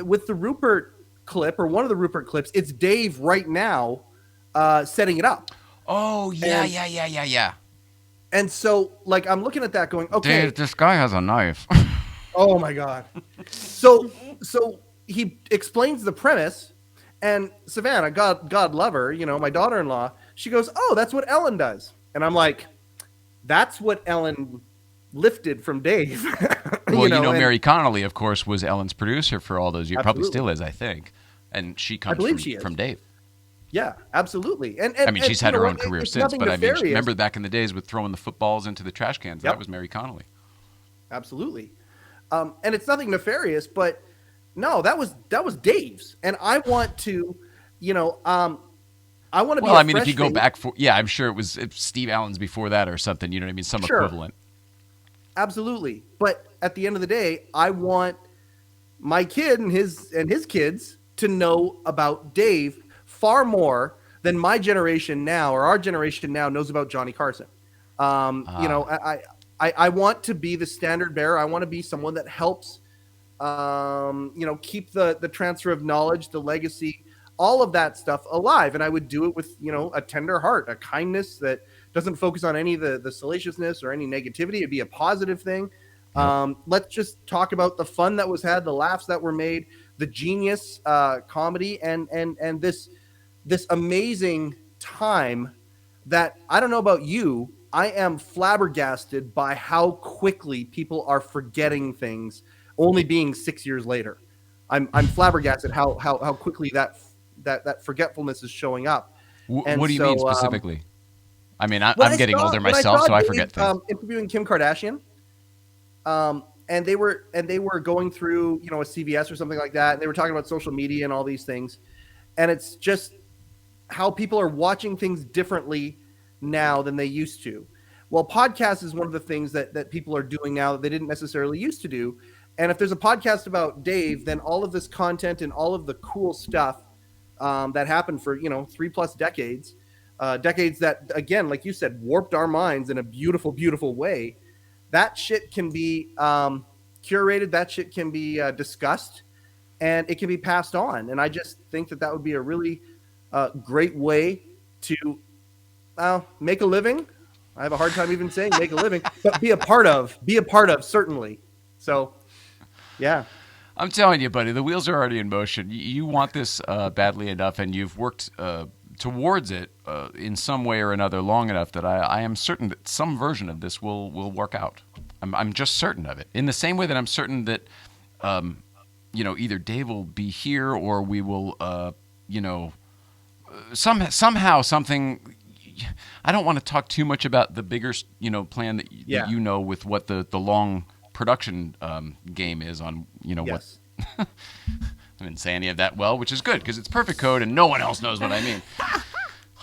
with the Rupert clip or one of the Rupert clips, it's Dave right now setting it up. Oh, yeah. And so, like, I'm looking at that going, okay. Dave, this guy has a knife. Oh, my God. So he explains the premise. And Savannah, God love her, my daughter-in-law, she goes, oh, that's what Ellen does. And I'm like, that's what Ellen lifted from Dave. Well, Mary Connolly, of course, was Ellen's producer for all those years. Absolutely. Probably still is, I think. And she comes from Dave. Yeah, absolutely. And she's had her own career since. But nefarious. Remember back in the days with throwing the footballs into the trash cans? Yep. That was Mary Connolly. Absolutely. And it's nothing nefarious, but no, that was Dave's. And I want to, I want to be. Well, I mean, if you go back I'm sure it was Steve Allen's before that or something. You know what I mean? Some equivalent. Absolutely. But at the end of the day, I want my kid and his kids to know about Dave far more than my generation now or our generation now knows about Johnny Carson. I want to be the standard bearer. I want to be someone that helps, keep the transfer of knowledge, the legacy, all of that stuff alive. And I would do it with, a tender heart, a kindness that doesn't focus on any of the salaciousness or any negativity. It'd be a positive thing. Let's just talk about the fun that was had, the laughs that were made, the genius comedy, and this amazing time that I don't know about you. I am flabbergasted by how quickly people are forgetting things only being 6 years later. I'm flabbergasted how quickly that forgetfulness is showing up. What do you mean specifically? I mean, I'm getting older myself, so I forget things. Interviewing Kim Kardashian, and they were going through, a CVS or something like that, and they were talking about social media and all these things, and it's just how people are watching things differently now than they used to. Well, podcast is one of the things that people are doing now that they didn't necessarily used to do. And if there's a podcast about Dave, then all of this content and all of the cool stuff that happened for 3+ decades. Decades that, again, like you said, warped our minds in a beautiful, beautiful way. That shit can be curated. That shit can be discussed. and it can be passed on. And I just think that would be a really great way to make a living. I have a hard time even saying make a living, but be a part of, certainly. So, yeah. I'm telling you, buddy, the wheels are already in motion. You want this badly enough, and you've worked towards it in some way or another long enough that I am certain that some version of this will work out. I'm just certain of it. In the same way that I'm certain that, either Dave will be here or we will, somehow something. I don't want to talk too much about the bigger, plan that with what the long production game is on, Yes. what. I didn't say any of that well, which is good because it's perfect code and no one else knows what I mean.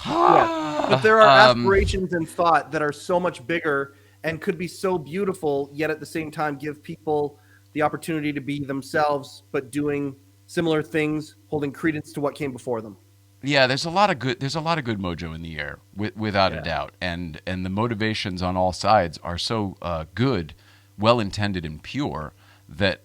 Yeah. But there are aspirations and thought that are so much bigger and could be so beautiful, yet at the same time give people the opportunity to be themselves, but doing similar things, holding credence to what came before them. Yeah, there's a lot of good mojo in the air, without a doubt, and the motivations on all sides are so good, well intended and pure that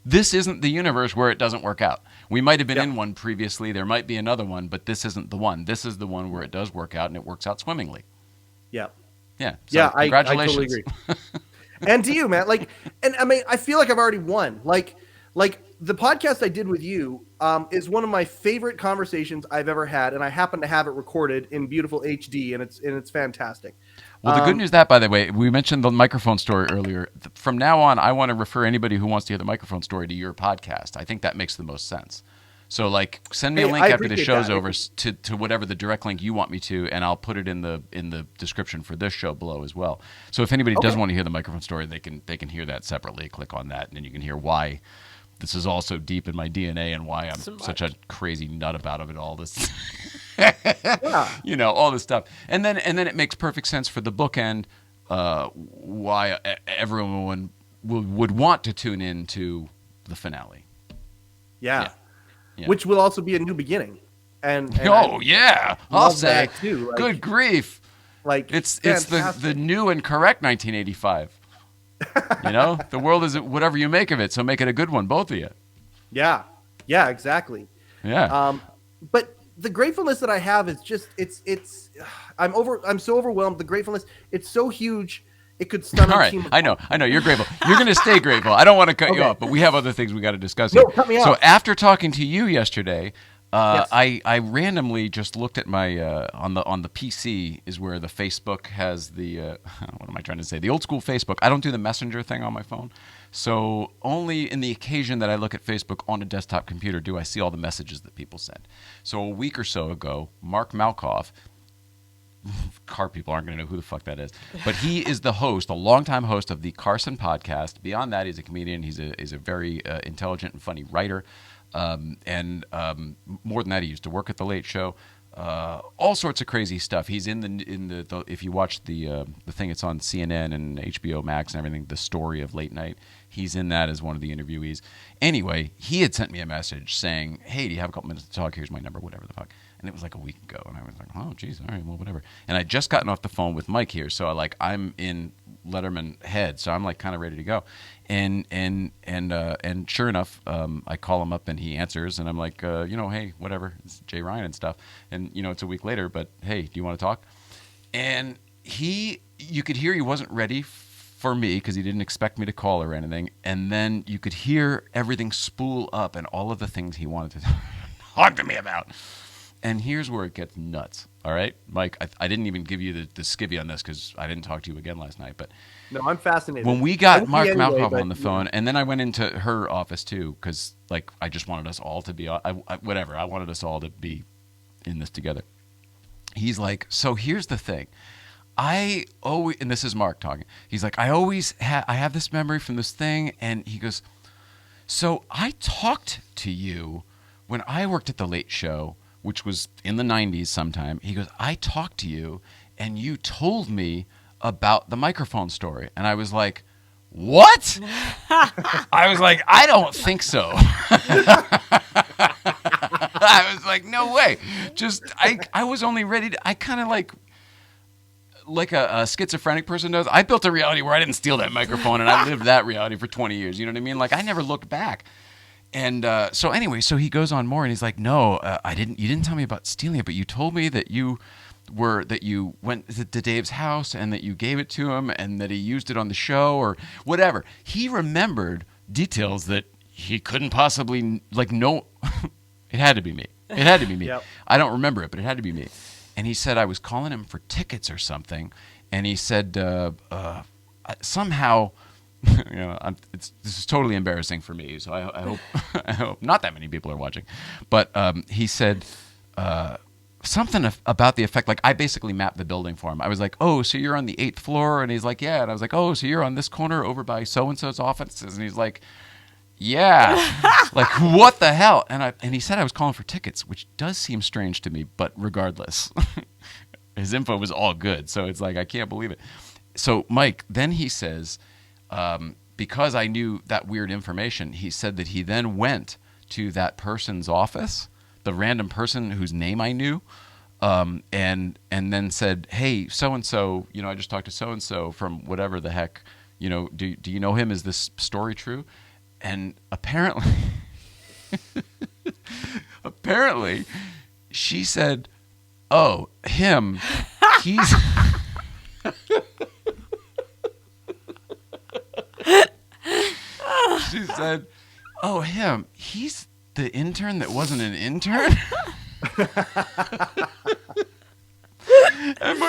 this isn't the universe where it doesn't work out. We might have been in one previously. There might be another one, but this isn't the one. This is the one where it does work out, and it works out swimmingly. Yeah. Yeah. So congratulations. I totally agree. And to you, man. I feel like I've already won. Like the podcast I did with you is one of my favorite conversations I've ever had, and I happen to have it recorded in beautiful HD, and it's fantastic. Well, the good news that, by the way, we mentioned the microphone story earlier. From now on, I want to refer anybody who wants to hear the microphone story to your podcast. I think that makes the most sense. So, send me a link after the show's over to whatever the direct link you want me to, and I'll put it in the description for this show below as well. So, if anybody does want to hear the microphone story, they can hear that separately. Click on that, and then you can hear why this is all so deep in my DNA and why I'm such a crazy nut about it all. This. All this stuff, and then it makes perfect sense for the bookend. Why everyone would want to tune in to the finale. Yeah. Which will also be a new beginning. And I'll say too. Good grief! It's the new and correct 1985. The world is whatever you make of it, so make it a good one, both of you. Yeah, exactly. Yeah. But the gratefulness that I have is just I'm so overwhelmed. The gratefulness, it's so huge it could stun a team. I know you're grateful. You're going to stay grateful. I don't want to cut you off, but we have other things we got to discuss here. No, cut me off. So after talking to you yesterday, I randomly just looked at my on the PC is where the Facebook has the what am I trying to say? The old school Facebook. I don't do the messenger thing on my phone. So only in the occasion that I look at Facebook on a desktop computer do I see all the messages that people send. So a week or so ago, Mark Malkoff, car people aren't going to know who the fuck that is, but he is the host, a longtime host of the Carson podcast. Beyond that, he's a comedian. He's a very intelligent and funny writer. And more than that, he used to work at the Late Show. All sorts of crazy stuff. He's in the if you watch the thing, it's on CNN and HBO Max and everything. The Story of Late Night. He's in that as one of the interviewees. Anyway, he had sent me a message saying, "Hey, do you have a couple minutes to talk? Here's my number, whatever the fuck." And it was like a week ago, and I was like, "Oh, geez, all right, well, whatever." And I'd just gotten off the phone with Mike here, so I'm in Letterman head, so I'm kind of ready to go. And sure enough, I call him up and he answers, and I'm like, hey, whatever, it's Jay Ryan and stuff. And it's a week later, but hey, do you want to talk? And you could hear he wasn't ready for me because he didn't expect me to call or anything. And then you could hear everything spool up and all of the things he wanted to talk to me about. And here's where it gets nuts. All right, Mike, I didn't even give you the skivvy on this because I didn't talk to you again last night. But no, I'm fascinated. When we got Mark Malkoff on the phone, and then I went into her office too because I just wanted us all to be whatever. I wanted us all to be in this together. He's like, so here's the thing. And this is Mark talking. He's like, I have this memory from this thing, and he goes, so I talked to you when I worked at the Late Show, which was in the 90s sometime. He goes, I talked to you, and you told me about the microphone story. And I was like, what? I was like, I don't think so. I was like, no way. I was only ready to, I kind of like a schizophrenic person does. I built a reality where I didn't steal that microphone, and I lived that reality for 20 years. You know what I mean? Like, I never looked back. And so anyway, so he goes on more, and he's like, no, I didn't. You didn't tell me about stealing it, but you told me that you went to Dave's house and that you gave it to him and that he used it on the show or whatever. He remembered details that he couldn't possibly know. It had to be me. It had to be me. Yep. I don't remember it, but it had to be me. And he said I was calling him for tickets or something, and he said somehow. This is totally embarrassing for me, so I hope I hope not that many people are watching. But he said something about the effect, like I basically mapped the building for him. I was like, oh, so you're on the 8th floor? And he's like, yeah. And I was like, oh, so you're on this corner over by so-and-so's offices? And he's like, yeah. Like, what the hell? And he said I was calling for tickets, which does seem strange to me, but regardless, his info was all good. So it's like, I can't believe it. So Mike, then he says, because I knew that weird information, he said that he then went to that person's office, the random person whose name I knew, and then said, hey, so-and-so, I just talked to so-and-so from whatever the heck, do you know him? Is this story true? And apparently, she said, oh, him, he's... She said, oh, him, he's the intern that wasn't an intern? And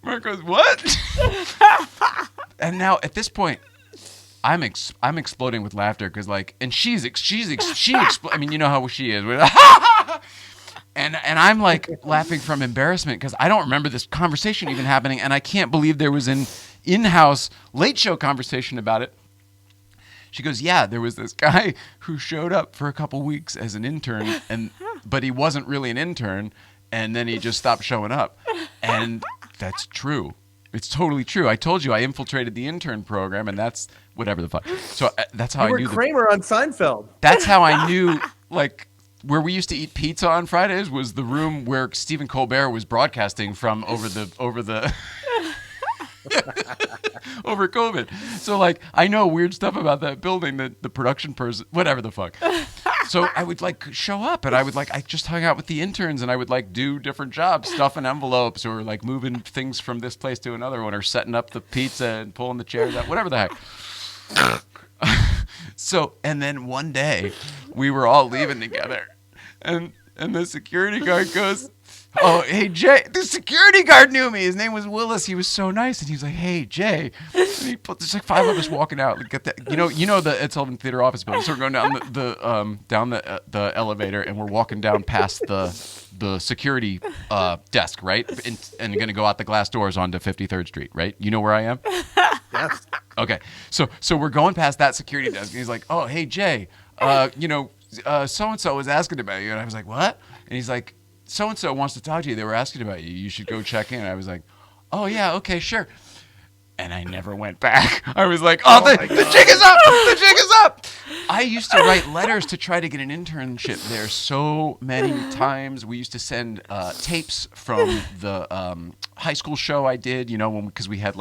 Mark goes, what? And now at this point, I'm exploding with laughter because and she I mean, you know how she is. And I'm like laughing from embarrassment because I don't remember this conversation even happening, and I can't believe there was an in-house late show conversation about it. She goes, yeah, there was this guy who showed up for a couple weeks as an intern, but he wasn't really an intern, and then he just stopped showing up. And that's true. It's totally true. I told you I infiltrated the intern program, and that's whatever the fuck. So that's how I knew. Kramer on Seinfeld. That's how I knew, where we used to eat pizza on Fridays was the room where Stephen Colbert was broadcasting from over COVID. So I know weird stuff about that building that the production person, whatever the fuck. So I would show up and I just hung out with the interns and I would do different jobs, stuffing envelopes or moving things from this place to another one or setting up the pizza and pulling the chairs out, whatever the heck. So, and then one day we were all leaving together and the security guard goes, oh, hey, Jay. The security guard knew me. His name was Willis. He was so nice. And he was like, hey, Jay. And he put, there's 5 of us walking out. Get that, the Ed Sullivan Theater office building. So we're going down the elevator, and we're walking down past the security desk, right? And going to go out the glass doors onto 53rd Street, right? You know where I am? Yes. Okay. So we're going past that security desk, and he's like, oh, hey, Jay, so-and-so was asking about you. And I was like, what? And he's like, so-and-so wants to talk to you. They were asking about you. You should go check in. I was like, oh, yeah, okay, sure. And I never went back. I was like, the jig is up. The jig is up. I used to write letters to try to get an internship there so many times. We used to send tapes from the high school show I did, because we had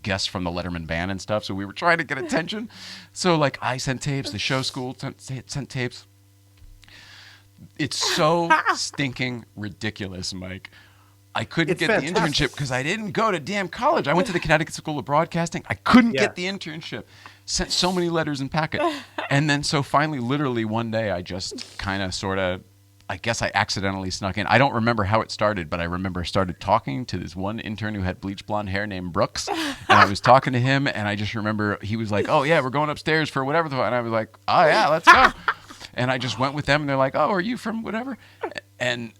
guests from the Letterman band and stuff. So we were trying to get attention. So I sent tapes. The show school sent tapes. It's so stinking ridiculous, Mike. I couldn't get the internship because I didn't go to damn college. I went to the Connecticut School of Broadcasting. I couldn't get the internship. Sent so many letters in packet. And then so finally, literally one day, I just kind of sort of, I guess I accidentally snuck in. I don't remember how it started, but I remember I started talking to this one intern who had bleach blonde hair named Brooks. And I was talking to him, and I just remember he was like, oh, yeah, we're going upstairs for whatever. And I was like, oh, yeah, let's go. And I just went with them, and they're like, oh, are you from whatever? And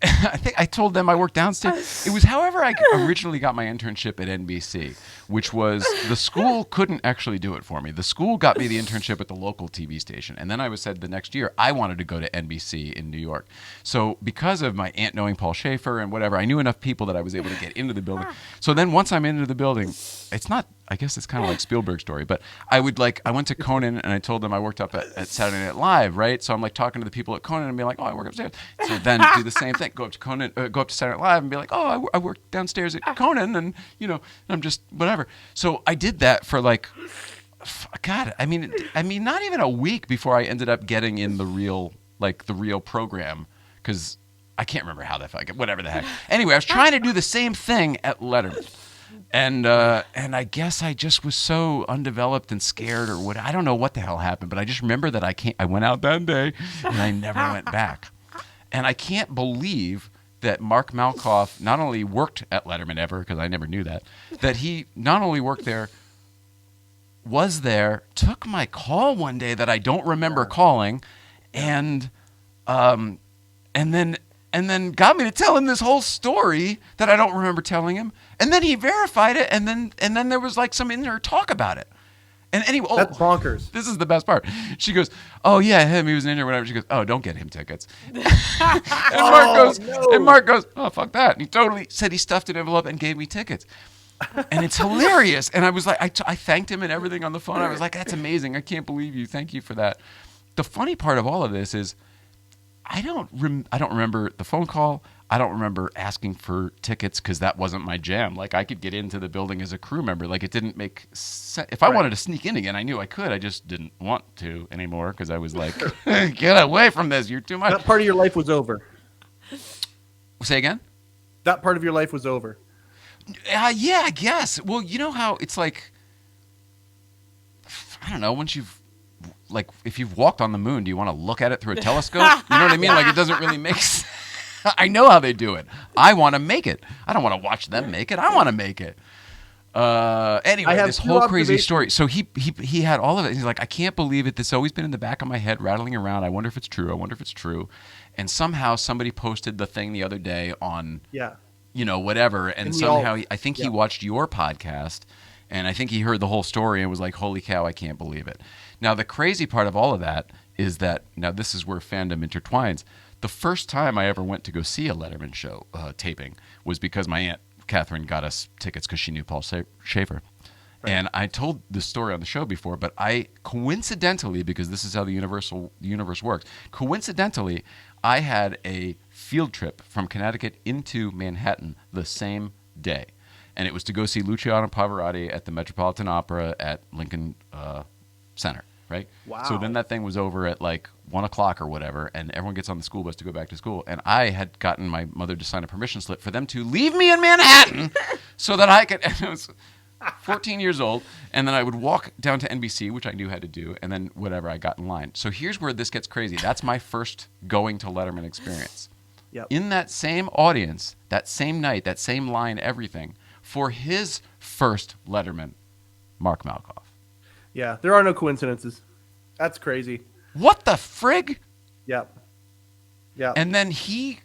I think I told them I worked downstairs. It was however I originally got my internship at NBC, which was the school couldn't actually do it for me. The school got me the internship at the local TV station. And then I was said the next year I wanted to go to NBC in New York. So because of my aunt knowing Paul Schaefer and whatever, I knew enough people that I was able to get into the building. So then once I'm into the building, it's not I guess it's kind of like Spielberg's story, but I went to Conan and I told them I worked up at Saturday Night Live, right? So I'm like talking to the people at Conan and be like, oh, I work upstairs. So then do the same thing, go up to Saturday Night Live and be like, oh, I work downstairs at Conan, and I'm just whatever. So I did that for like, God, I mean, not even a week before I ended up getting in the real program, because I can't remember how that felt, whatever the heck. Anyway, I was trying to do the same thing at Letterman. And I guess I just was so undeveloped and scared, or what. I don't know what the hell happened, but I just remember that I went out that day and I never went back. And I can't believe that Mark Malkoff not only worked at Letterman ever, because I never knew that he not only worked there, was there, took my call one day that I don't remember calling, and then got me to tell him this whole story that I don't remember telling him. And then he verified it, and then there was like some inner talk about it. And anyway, that's bonkers. This is the best part. She goes, "Oh yeah, him. He was an intern, whatever." She goes, "Oh, don't get him tickets." and Mark goes, "Oh, fuck that." And he totally said he stuffed an envelope and gave me tickets. And it's hilarious. And I was like, I thanked him and everything on the phone. I was like, "That's amazing. I can't believe you. Thank you for that." The funny part of all of this is, I don't remember the phone call. I don't remember asking for tickets, because that wasn't my jam. Like, I could get into the building as a crew member. Like, it didn't make sense. If I wanted to sneak in again, I knew I could. I just didn't want to anymore, because I was like, get away from this. You're too much. That part of your life was over. Say again? That part of your life was over. Yeah, I guess. Well, you know how it's like, I don't know, once you've, like, if you've walked on the moon, do you want to look at it through a telescope? You know what I mean? Like, it doesn't really make sense. I know how they do it. I want to make it. I don't want to watch them make it. I want to make it. Anyway, this whole crazy story. So he had all of it. He's like, I can't believe it. This has always been in the back of my head, rattling around. I wonder if it's true. I wonder if it's true. And somehow somebody posted the thing the other day on, whatever. And somehow I think he watched your podcast, and I think he heard the whole story and was like, holy cow, I can't believe it. Now, the crazy part of all of that is that, now this is where fandom intertwines. The first time I ever went to go see a Letterman show taping was because my Aunt Catherine got us tickets because she knew Paul Schaefer. Right. And I told this story on the show before, but I coincidentally, because this is how the universe works, coincidentally, I had a field trip from Connecticut into Manhattan the same day. And it was to go see Luciano Pavarotti at the Metropolitan Opera at Lincoln Center. Right? Wow. So then that thing was over at like 1 o'clock or whatever, and everyone gets on the school bus to go back to school. And I had gotten my mother to sign a permission slip for them to leave me in Manhattan so that I could, and I was 14 years old, and then I would walk down to NBC, which I knew how to do, and then whatever, I got in line. So here's where this gets crazy. That's my first going to Letterman experience. Yep. In that same audience, that same night, that same line, everything, for his first Letterman, Mark Malkoff. Yeah, there are no coincidences. That's crazy. What the frig? Yep. Yeah. And then he,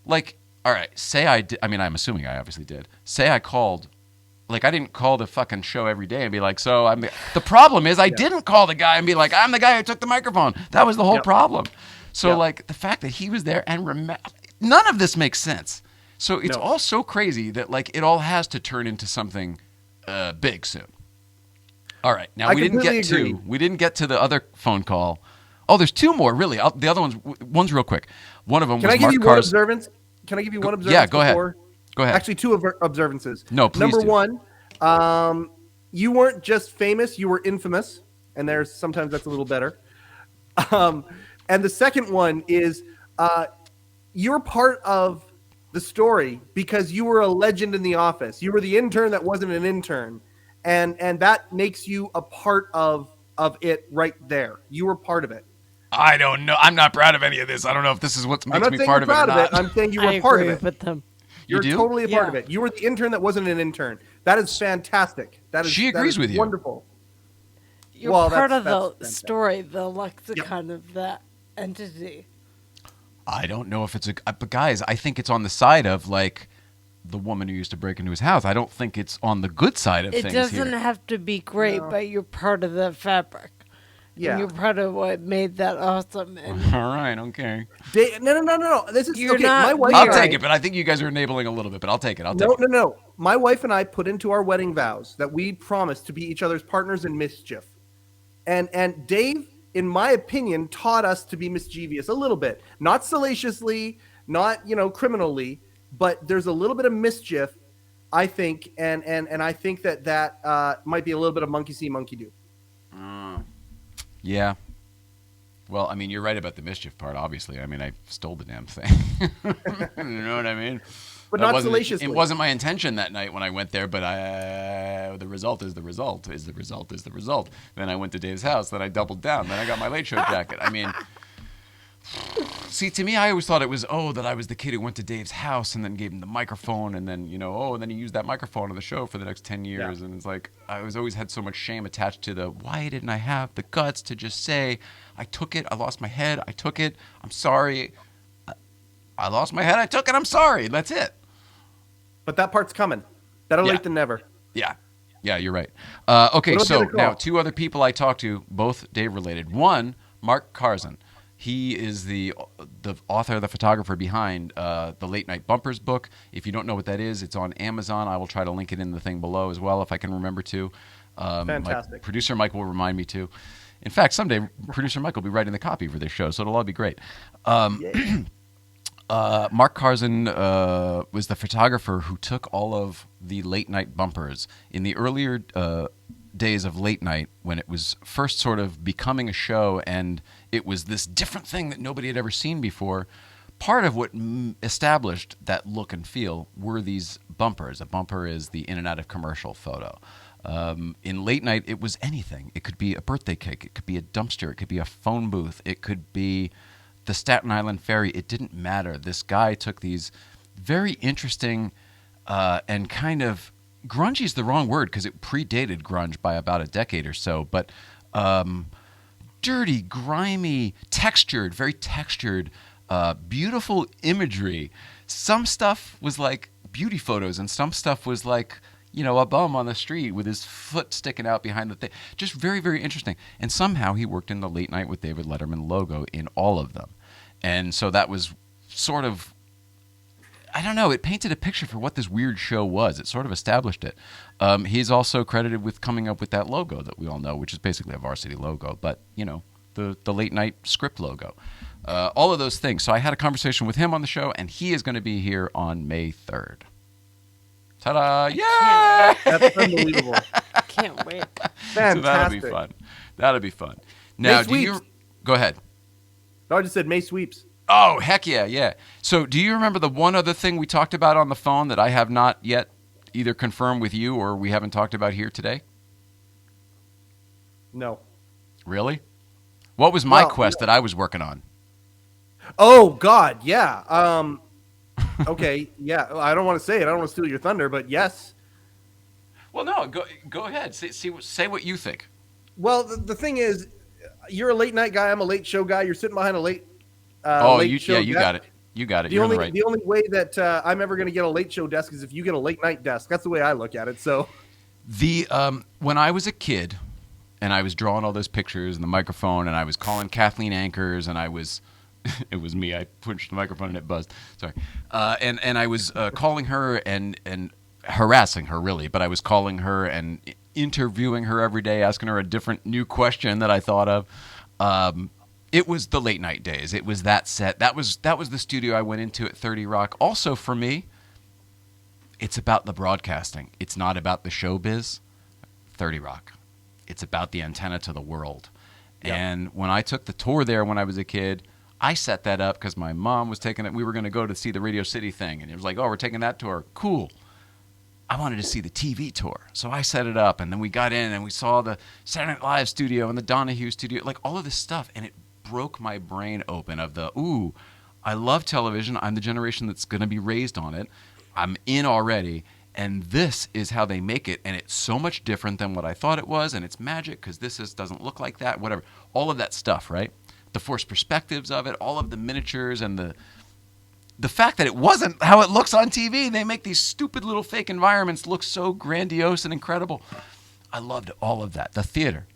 like, all right, say I did. I mean, I'm assuming I obviously did. Say I called. Like, I didn't call the fucking show every day and be like, so I'm. The problem is I didn't call the guy and be like, I'm the guy who took the microphone. That was the whole problem. So, like, the fact that he was there and none of this makes sense. So it's all so crazy that, like, it all has to turn into something big soon. All right. Now, we didn't get to the other phone call. Oh, there's two more, really. The other one's real quick. One of them was Mark Carr's. Can I give you one observance? Yeah, go ahead. Go ahead. Actually, two observances. No, please. Number one, you weren't just famous, you were infamous. And sometimes that's a little better. And the second one is you're part of the story because you were a legend in the office. You were the intern that wasn't an intern. And that makes you a part of it right there. You were part of it. I don't know. I'm not proud of any of this. I don't know if this is what makes me part of it or not. I'm saying you were part of it. With them. You're totally a part of it. You were the intern that wasn't an intern. That is fantastic. She agrees with you. Wonderful. You're part of the story, the lexicon of that entity. I don't know if it's but guys, I think it's on the side of, like, the woman who used to break into his house. I don't think it's on the good side of things here. It doesn't have to be great, but you're part of the fabric. Yeah. And you're part of what made that awesome. And All right, okay. No. This is You're okay. not My wife I'll and take I- it, but I think you guys are enabling a little bit, but I'll take it. I'll take it. No. My wife and I put into our wedding vows that we promised to be each other's partners in mischief. And Dave, in my opinion, taught us to be mischievous a little bit. Not salaciously, not, criminally, but there's a little bit of mischief, I think, and I think that might be a little bit of monkey see, monkey do. Yeah. Well, I mean, you're right about the mischief part, obviously. I mean, I stole the damn thing. You know what I mean? But That not salaciously. It wasn't my intention that night when I went there, but the result is the result. Then I went to Dave's house. Then I doubled down. Then I got my late show jacket. I mean, see, to me, I always thought it was, that I was the kid who went to Dave's house and then gave him the microphone. And then, and then he used that microphone on the show for the next 10 years. Yeah. And it's like, I always had so much shame attached to why didn't I have the guts to just say, I took it, I lost my head, I took it, I'm sorry. I lost my head, I took it, I'm sorry. That's it. But that part's coming. Better late than never. Yeah. Yeah, you're right. Okay, so now 2 other people I talked to, both Dave related. One, Mark Karzan. He is the author, the photographer behind the Late Night Bumpers book. If you don't know what that is, it's on Amazon. I will try to link it in the thing below as well if I can remember to. Fantastic. Producer Mike will remind me to. In fact, someday producer Mike will be writing the copy for this show, so it'll all be great. Mark Karzan was the photographer who took all of the late night bumpers in the earlier days of late night when it was first sort of becoming a show and it was this different thing that nobody had ever seen before. Part of what established that look and feel were these bumpers. A bumper is the in and out of commercial photo. In late night, it was anything. It could be a birthday cake. It could be a dumpster. It could be a phone booth. It could be the Staten Island Ferry. It didn't matter. This guy took these very interesting and kind of grungy is the wrong word because it predated grunge by about a decade or so, but dirty, grimy, textured, very textured, beautiful imagery. Some stuff was like beauty photos and some stuff was like, a bum on the street with his foot sticking out behind the thing. Just very, very interesting. And somehow he worked in the Late Night with David Letterman logo in all of them. And so that was sort of, I don't know, it painted a picture for what this weird show was. It sort of established it. He's also credited with coming up with that logo that we all know, which is basically a varsity logo, but, the Late Night script logo. All of those things. So I had a conversation with him on the show, and he is going to be here on May 3rd. Ta-da! Yeah! That's unbelievable. Can't wait. Fantastic. So that'll be fun. Now, go ahead. No, I just said May sweeps. Oh, heck yeah. So do you remember the one other thing we talked about on the phone that I have not yet either confirmed with you or we haven't talked about here today? No. Really? What was my quest that I was working on? Oh, God, yeah. Okay, yeah. I don't want to say it. I don't want to steal your thunder, but yes. Well, no, go ahead. Say what you think. Well, the thing is, you're a late night guy. I'm a late show guy. You're sitting behind a late show you got it. You got it. The only way that I'm ever going to get a late show desk is if you get a late night desk. That's the way I look at it. So, when I was a kid, and I was drawing all those pictures and the microphone, and I was calling Kathleen Anchors, and I was, it was me. I punched the microphone and it buzzed. Sorry, and I was calling her and harassing her really, but I was calling her and interviewing her every day, asking her a different new question that I thought of. It was the late night days. It was that set. That was the studio I went into at 30 Rock. Also for me, it's about the broadcasting. It's not about the showbiz. 30 Rock. It's about the antenna to the world. Yep. And when I took the tour there when I was a kid, I set that up because my mom was taking it. We were going to go to see the Radio City thing. And it was like, we're taking that tour. Cool. I wanted to see the TV tour. So I set it up. And then we got in and we saw the Saturday Night Live studio and the Donahue studio, like all of this stuff. And it broke my brain open of I love television. I'm the generation that's going to be raised on it. I'm in already. And this is how they make it. And it's so much different than what I thought it was. And it's magic because doesn't look like that, whatever. All of that stuff, right? The forced perspectives of it, all of the miniatures and the fact that it wasn't how it looks on TV. They make these stupid little fake environments look so grandiose and incredible. I loved all of that. The theater.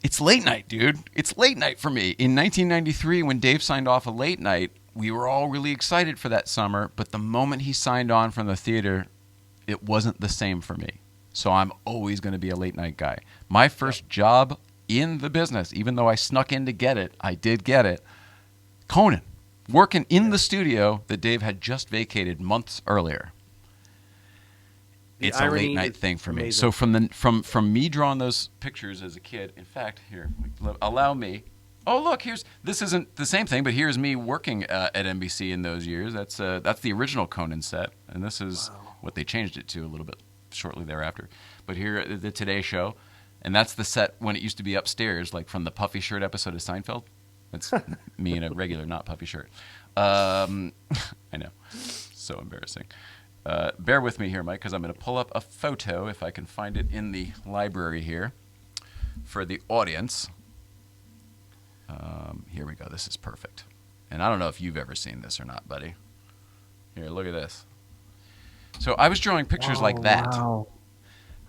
It's late night, dude. It's late night for me. In 1993, when Dave signed off a late night, we were all really excited for that summer. But the moment he signed on from the theater, it wasn't the same for me. So I'm always going to be a late night guy. My first job in the business, even though I snuck in to get it, I did get it. Conan, working in the studio that Dave had just vacated months earlier. It's a late night thing for me. So from me drawing those pictures as a kid, in fact, here, allow me. Oh, look, this isn't the same thing, but here's me working at NBC in those years. That's the original Conan set, and this is what they changed it to a little bit shortly thereafter. But here, the Today Show, and that's the set when it used to be upstairs, like from the puffy shirt episode of Seinfeld. That's me in a regular, not puffy shirt. I know, so embarrassing. Bear with me here, Mike, because I'm going to pull up a photo, if I can find it in the library here, for the audience. Here we go. This is perfect. And I don't know if you've ever seen this or not, buddy. Here, look at this. So I was drawing pictures like that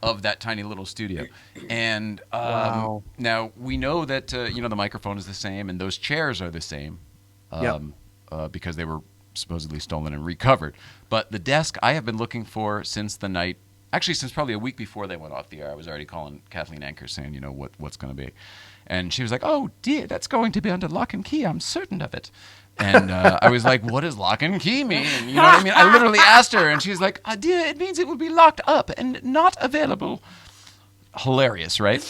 of that tiny little studio. And now we know that the microphone is the same and those chairs are the same because they were supposedly stolen and recovered. But the desk I have been looking for since the night, actually since probably a week before they went off the air. I was already calling Kathleen Anchor saying, what's going to be. And she was like, oh, dear, that's going to be under lock and key. I'm certain of it. And I was like, what does lock and key mean? You know what I mean? I literally asked her, and she's like, dear, it means it will be locked up and not available. Hilarious, right?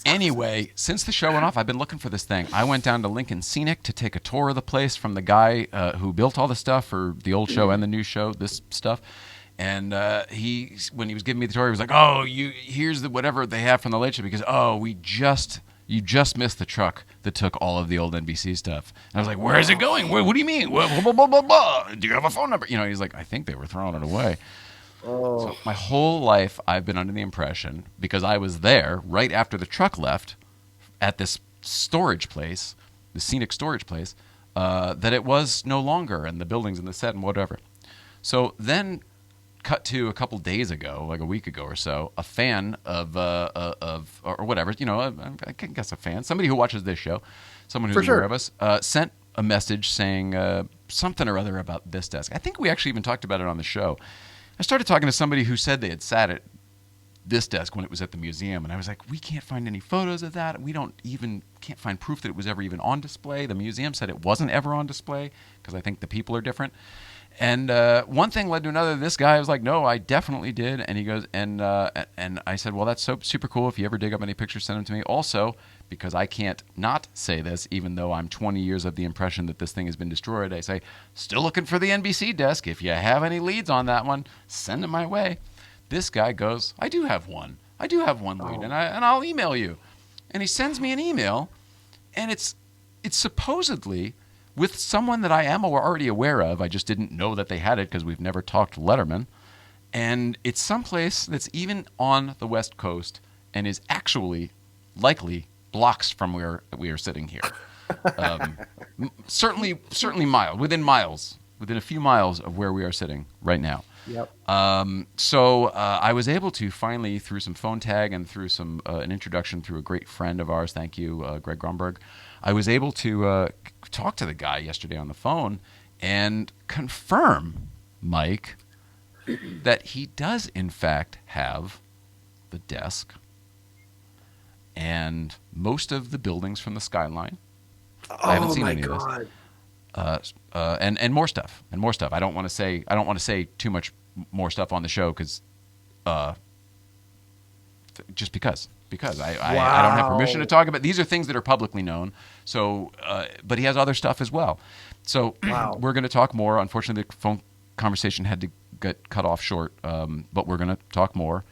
Anyway, since the show went off, I've been looking for this thing. I went down to Lincoln Scenic to take a tour of the place from the guy who built all the stuff for the old show and the new show, this stuff. And when he was giving me the tour, he was like, "Oh, here's whatever they have from the Late Show because you just missed the truck that took all of the old NBC stuff." And I was like, "Where is it going? What do you mean? Blah, blah, blah, blah, blah. Do you have a phone number?" He's like, "I think they were throwing it away." Oh. So my whole life, I've been under the impression, because I was there right after the truck left at this storage place, the scenic storage place, that it was no longer, and the buildings and the set and whatever. So then, cut to a couple days ago, like a week ago or so, a fan of or whatever, I guess a fan, somebody who watches this show, someone who's aware of us, sent a message saying something or other about this desk. I think we actually even talked about it on the show. I started talking to somebody who said they had sat at this desk when it was at the museum, and I was like, we can't find any photos of that. We can't find proof that it was ever even on display. The museum said it wasn't ever on display because I think the people are different. And one thing led to another. This guy was like, "No, I definitely did." And he goes, and I said, "Well, that's so super cool. If you ever dig up any pictures, send them to me." Also, because I can't not say this, even though I'm 20 years of the impression that this thing has been destroyed, I say, "Still looking for the NBC desk. If you have any leads on that one, send them my way." This guy goes, "I do have one. I do have one lead, and I'll email you." And he sends me an email, and it's supposedly with someone that I am already aware of. I just didn't know that they had it because we've never talked to Letterman. And it's someplace that's even on the West Coast and is actually likely blocks from where we are sitting here. Certainly within a few miles of where we are sitting right now. Yep. So I was able to finally, through some phone tag and through some an introduction through a great friend of ours, thank you, Greg Gromberg, I was able to talk to the guy yesterday on the phone and confirm, Mike, that he does in fact have the desk and most of the buildings from the skyline. I haven't seen any of this. And more stuff. I don't want to say too much more stuff on the show because I don't have permission to talk about. These are things that are publicly known. So, but he has other stuff as well. So we're going to talk more. Unfortunately, the phone conversation had to get cut off short, but we're going to talk more.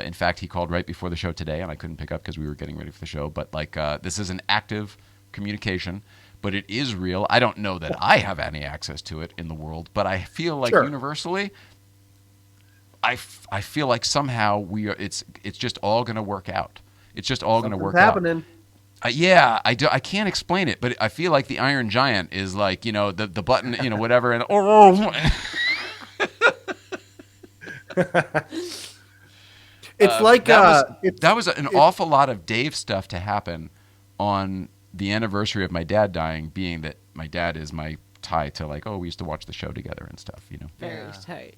In fact, he called right before the show today, and I couldn't pick up because we were getting ready for the show. But this is an active communication, but it is real. I don't know that I have any access to it in the world, but I feel like universally, I feel like somehow it's just all going to work out. It's just all going to work happening. out. I can't explain it, but I feel like the Iron Giant is like, the button, whatever, and It's like that was an awful lot of Dave stuff to happen on the anniversary of my dad dying, being that my dad is my tie to like, oh, we used to watch the show together and stuff, you know. Very tight.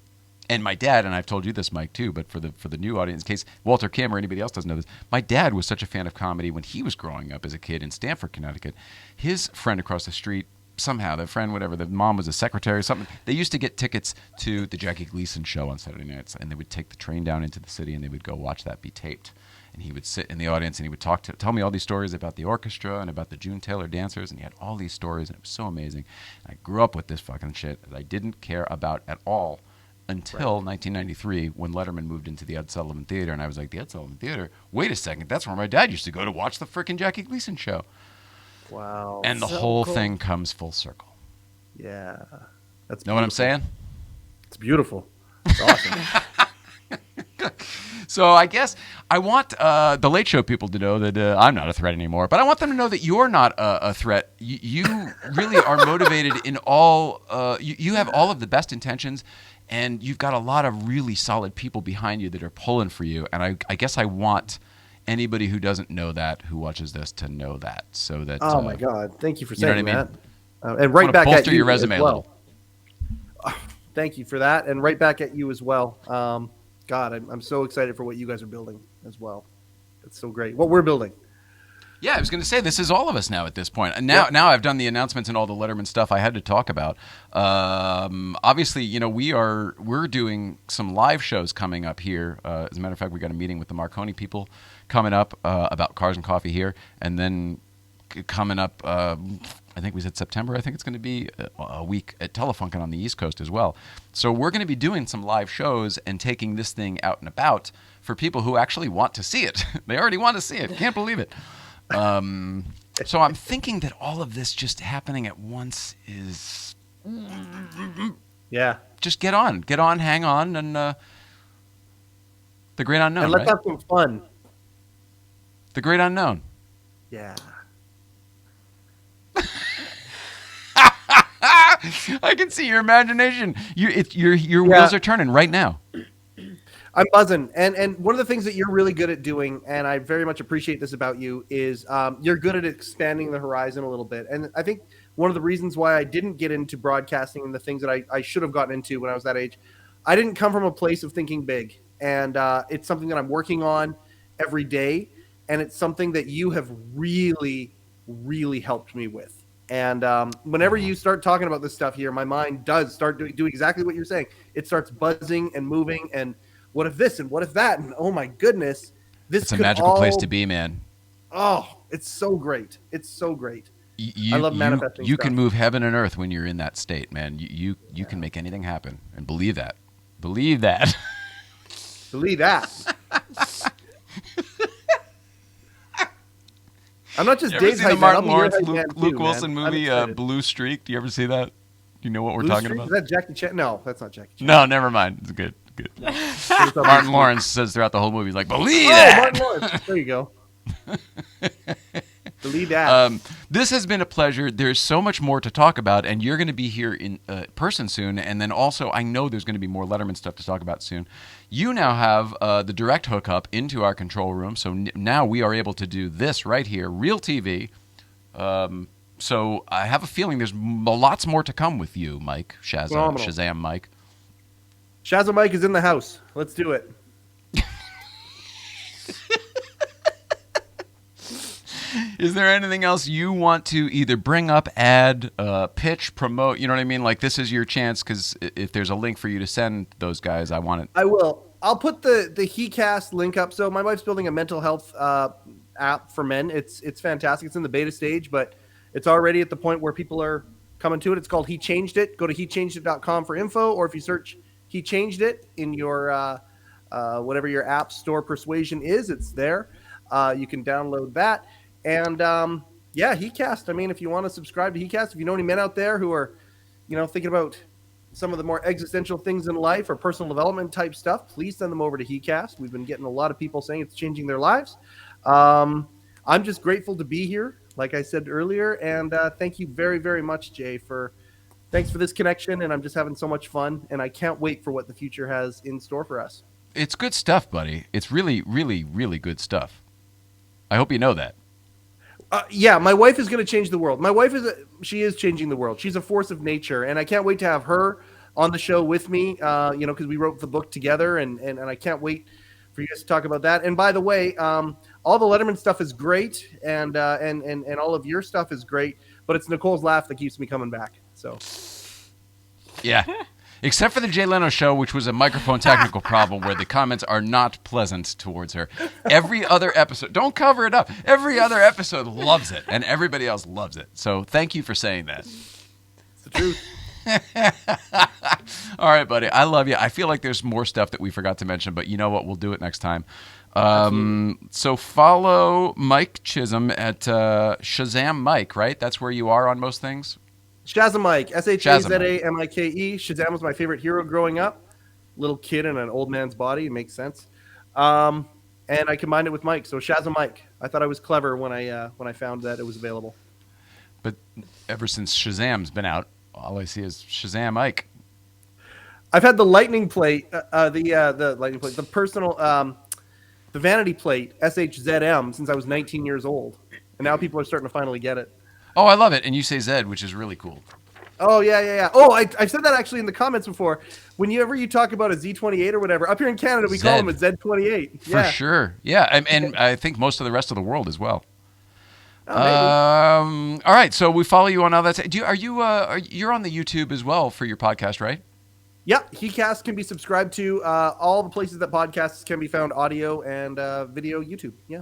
And my dad, and I've told you this, Mike, too, but for the new audience, in case Walter Kim or anybody else doesn't know this, my dad was such a fan of comedy when he was growing up as a kid in Stamford, Connecticut. His friend across the street, somehow, the friend, whatever, the mom was a secretary or something, they used to get tickets to the Jackie Gleason show on Saturday nights, and they would take the train down into the city, and they would go watch that be taped. And he would sit in the audience, and he would tell me all these stories about the orchestra and about the June Taylor dancers, and he had all these stories, and it was so amazing. And I grew up with this fucking shit that I didn't care about at all until 1993 when Letterman moved into the Ed Sullivan Theater, and I was like, the Ed Sullivan Theater? Wait a second, that's where my dad used to go to watch the frickin' Jackie Gleason show. Wow. And the whole thing comes full circle. Yeah. That's know what I'm saying? It's beautiful. It's awesome. So I guess I want the Late Show people to know that I'm not a threat anymore, but I want them to know that you're not a threat. You really are motivated in all you have all of the best intentions, and you've got a lot of really solid people behind you that are pulling for you. And I guess I want anybody who doesn't know that, who watches this, to know that, so that. Oh my God! Thank you for saying that. And right back at you your resume as well. Thank you for that, and right back at you as well. God, I'm so excited for what you guys are building as well. It's so great. What we're building. Yeah, I was going to say, this is all of us now at this point. And now I've done the announcements and all the Letterman stuff I had to talk about. Obviously, you know, we're doing some live shows coming up here. As a matter of fact, we got a meeting with the Marconi people coming up about Cars and Coffee here. And then coming up, I think we said September, I think it's going to be a week at Telefunken on the East Coast as well. So we're going to be doing some live shows and taking this thing out and about for people who actually want to see it. They already want to see it. Can't believe it. So I'm thinking that all of this just happening at once is... Yeah. Just get on, hang on, and the great unknown, and let's right? have some fun. The great unknown. Yeah. I can see your imagination. Your wheels are turning right now. I'm buzzing. And one of the things that you're really good at doing, and I very much appreciate this about you, is you're good at expanding the horizon a little bit. And I think one of the reasons why I didn't get into broadcasting and the things that I should have gotten into when I was that age, I didn't come from a place of thinking big. And it's something that I'm working on every day. And it's something that you have really, really helped me with. And whenever you start talking about this stuff here, my mind does start doing exactly what you're saying. It starts buzzing and moving, and what if this and what if that? And oh my goodness, it's a magical place to be, man. Oh, it's so great. It's so great. I love manifesting. You can move heaven and earth when you're in that state, man. You can make anything happen, and believe that. Believe that. Believe that. I'm not just Dave's hype man. Martin I'm your Lawrence, hype man Luke too, Wilson man. movie, Blue Streak. Do you ever see that? Do you know what we're Blue talking Streak? about? Is that Jackie Chan? No, that's not Jackie Chan. No, never mind. It's good. Martin Lawrence says throughout the whole movie, he's like, believe that. Martin Lawrence. There you go. Believe that. This has been a pleasure. There's so much more to talk about, and you're going to be here in person soon. And then also, I know there's going to be more Letterman stuff to talk about soon. You now have the direct hookup into our control room, so now we are able to do this right here, real TV. So I have a feeling there's lots more to come with you, Mike. Shazam, Mike. Shazam Mike is in the house. Let's do it. Is there anything else you want to either bring up, add, pitch, promote? You know what I mean? Like, this is your chance, because if there's a link for you to send those guys, I want it. I will. I'll put the HeCast link up. So my wife's building a mental health app for men. It's fantastic. It's in the beta stage, but it's already at the point where people are coming to it. It's called He Changed It. Go to hechangedit.com for info, or if you search He Changed It in your whatever your app store persuasion is, it's there. You can download that. And yeah, HeCast. I mean, if you want to subscribe to HeCast, if you know any men out there who are, thinking about some of the more existential things in life or personal development type stuff, please send them over to HeCast. We've been getting a lot of people saying it's changing their lives. I'm just grateful to be here, like I said earlier, and thank you very, very much, Jay, thanks for this connection, and I'm just having so much fun, and I can't wait for what the future has in store for us. it's good stuff, buddy. It's really, really, really good stuff. I hope you know that. Yeah, my wife is going to change the world. My wife she is changing the world. She's a force of nature, and I can't wait to have her on the show with me. Because we wrote the book together, and I can't wait for you guys to talk about that. And by the way, all the Letterman stuff is great, and all of your stuff is great. But it's Nicole's laugh that keeps me coming back. So, yeah. Except for the Jay Leno show, which was a microphone technical problem where the comments are not pleasant towards her. Every other episode, don't cover it up. Every other episode loves it, and everybody else loves it. So thank you for saying that. It's the truth. All right, buddy. I love you. I feel like there's more stuff that we forgot to mention, but you know what? We'll do it next time. So follow Mike Chisholm at Shazam Mike, right? That's where you are on most things? Shazam Mike, Shazamike. Shazam was my favorite hero growing up. Little kid in an old man's body. It makes sense. And I combined it with Mike. So Shazam Mike. I thought I was clever when I found that it was available. But ever since Shazam's been out, all I see is Shazam Mike. I've had the lightning plate, the lightning plate, the personal, the vanity plate, SHZM, since I was 19 years old. And now people are starting to finally get it. Oh, I love it. And you say Zed, which is really cool. Oh, yeah. Oh, I've said that actually in the comments before. Whenever you talk about a Z28 or whatever, up here in Canada, we call them a Z28. For sure. Yeah, and I think most of the rest of the world as well. Oh, all right, so we follow you on all that. You're on the YouTube as well for your podcast, right? Yeah, HeCast can be subscribed to all the places that podcasts can be found, audio and video, YouTube. Yeah.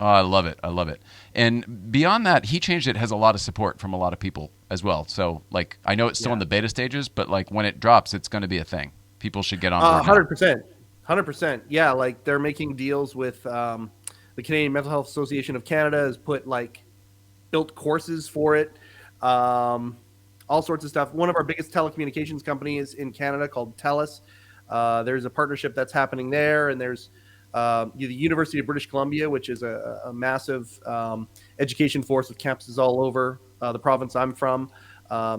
Oh, I love it. And beyond that, He Changed It has a lot of support from a lot of people as well. So, like, I know it's still in the beta stages, but, like, when it drops, it's going to be a thing. People should get on board. 100%. Yeah, like, they're making deals with the Canadian Mental Health Association of Canada has built courses for it, all sorts of stuff. One of our biggest telecommunications companies in Canada called TELUS. There's a partnership that's happening there, and there's the University of British Columbia, which is a massive education force with campuses all over the province I'm from.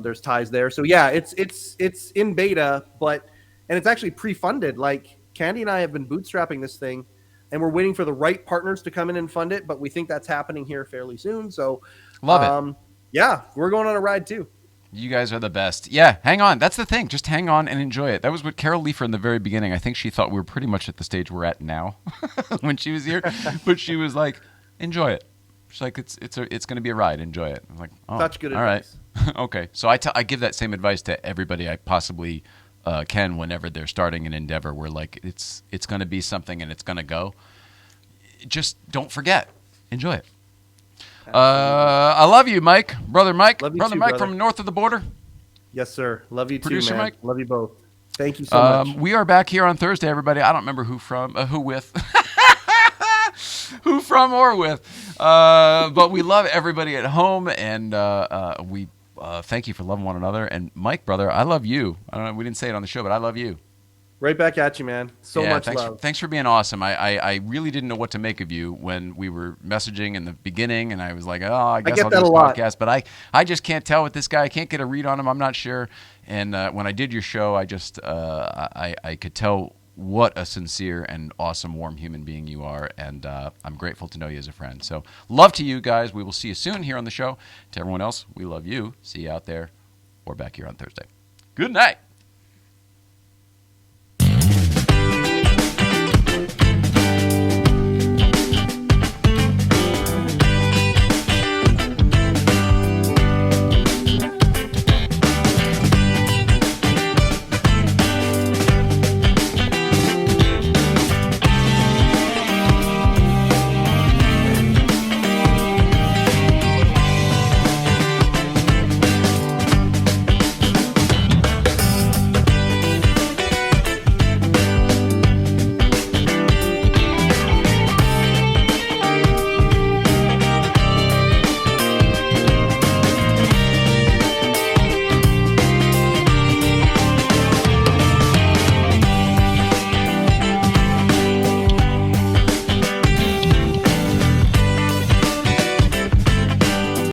There's ties there. So yeah, it's in beta, and it's actually pre-funded. Like Candy and I have been bootstrapping this thing, and we're waiting for the right partners to come in and fund it, but we think that's happening here fairly soon. So love it. Yeah, we're going on a ride too. You guys are the best. Yeah, hang on. That's the thing. Just hang on and enjoy it. That was what Carol Leifer in the very beginning. I think she thought we were pretty much at the stage we're at now when she was here. But she was like, enjoy it. She's like, it's going to be a ride. Enjoy it. I'm like, oh, such good advice. All right. Okay. So I give that same advice to everybody I possibly can whenever they're starting an endeavor where, like, it's going to be something and it's going to go. Just don't forget. Enjoy it. I love you, Mike. Brother Mike. Love you brother too, Mike brother. from north of the border. Yes, sir. Love you Producer too, man. Mike. Love you both. Thank you so much. We are back here on Thursday, everybody. I don't remember who with. Who from or with. But we love everybody at home, and we thank you for loving one another. And Mike, brother, I love you. I don't know, we didn't say it on the show, but I love you. Right back at you, man. So much love. Thanks for being awesome. I really didn't know what to make of you when we were messaging in the beginning, and I was like, I guess I'll do this podcast. But I just can't tell with this guy. I can't get a read on him. I'm not sure. And when I did your show, I just I could tell what a sincere and awesome, warm human being you are, and I'm grateful to know you as a friend. So love to you guys. We will see you soon here on the show. To everyone else, we love you. See you out there or back here on Thursday. Good night.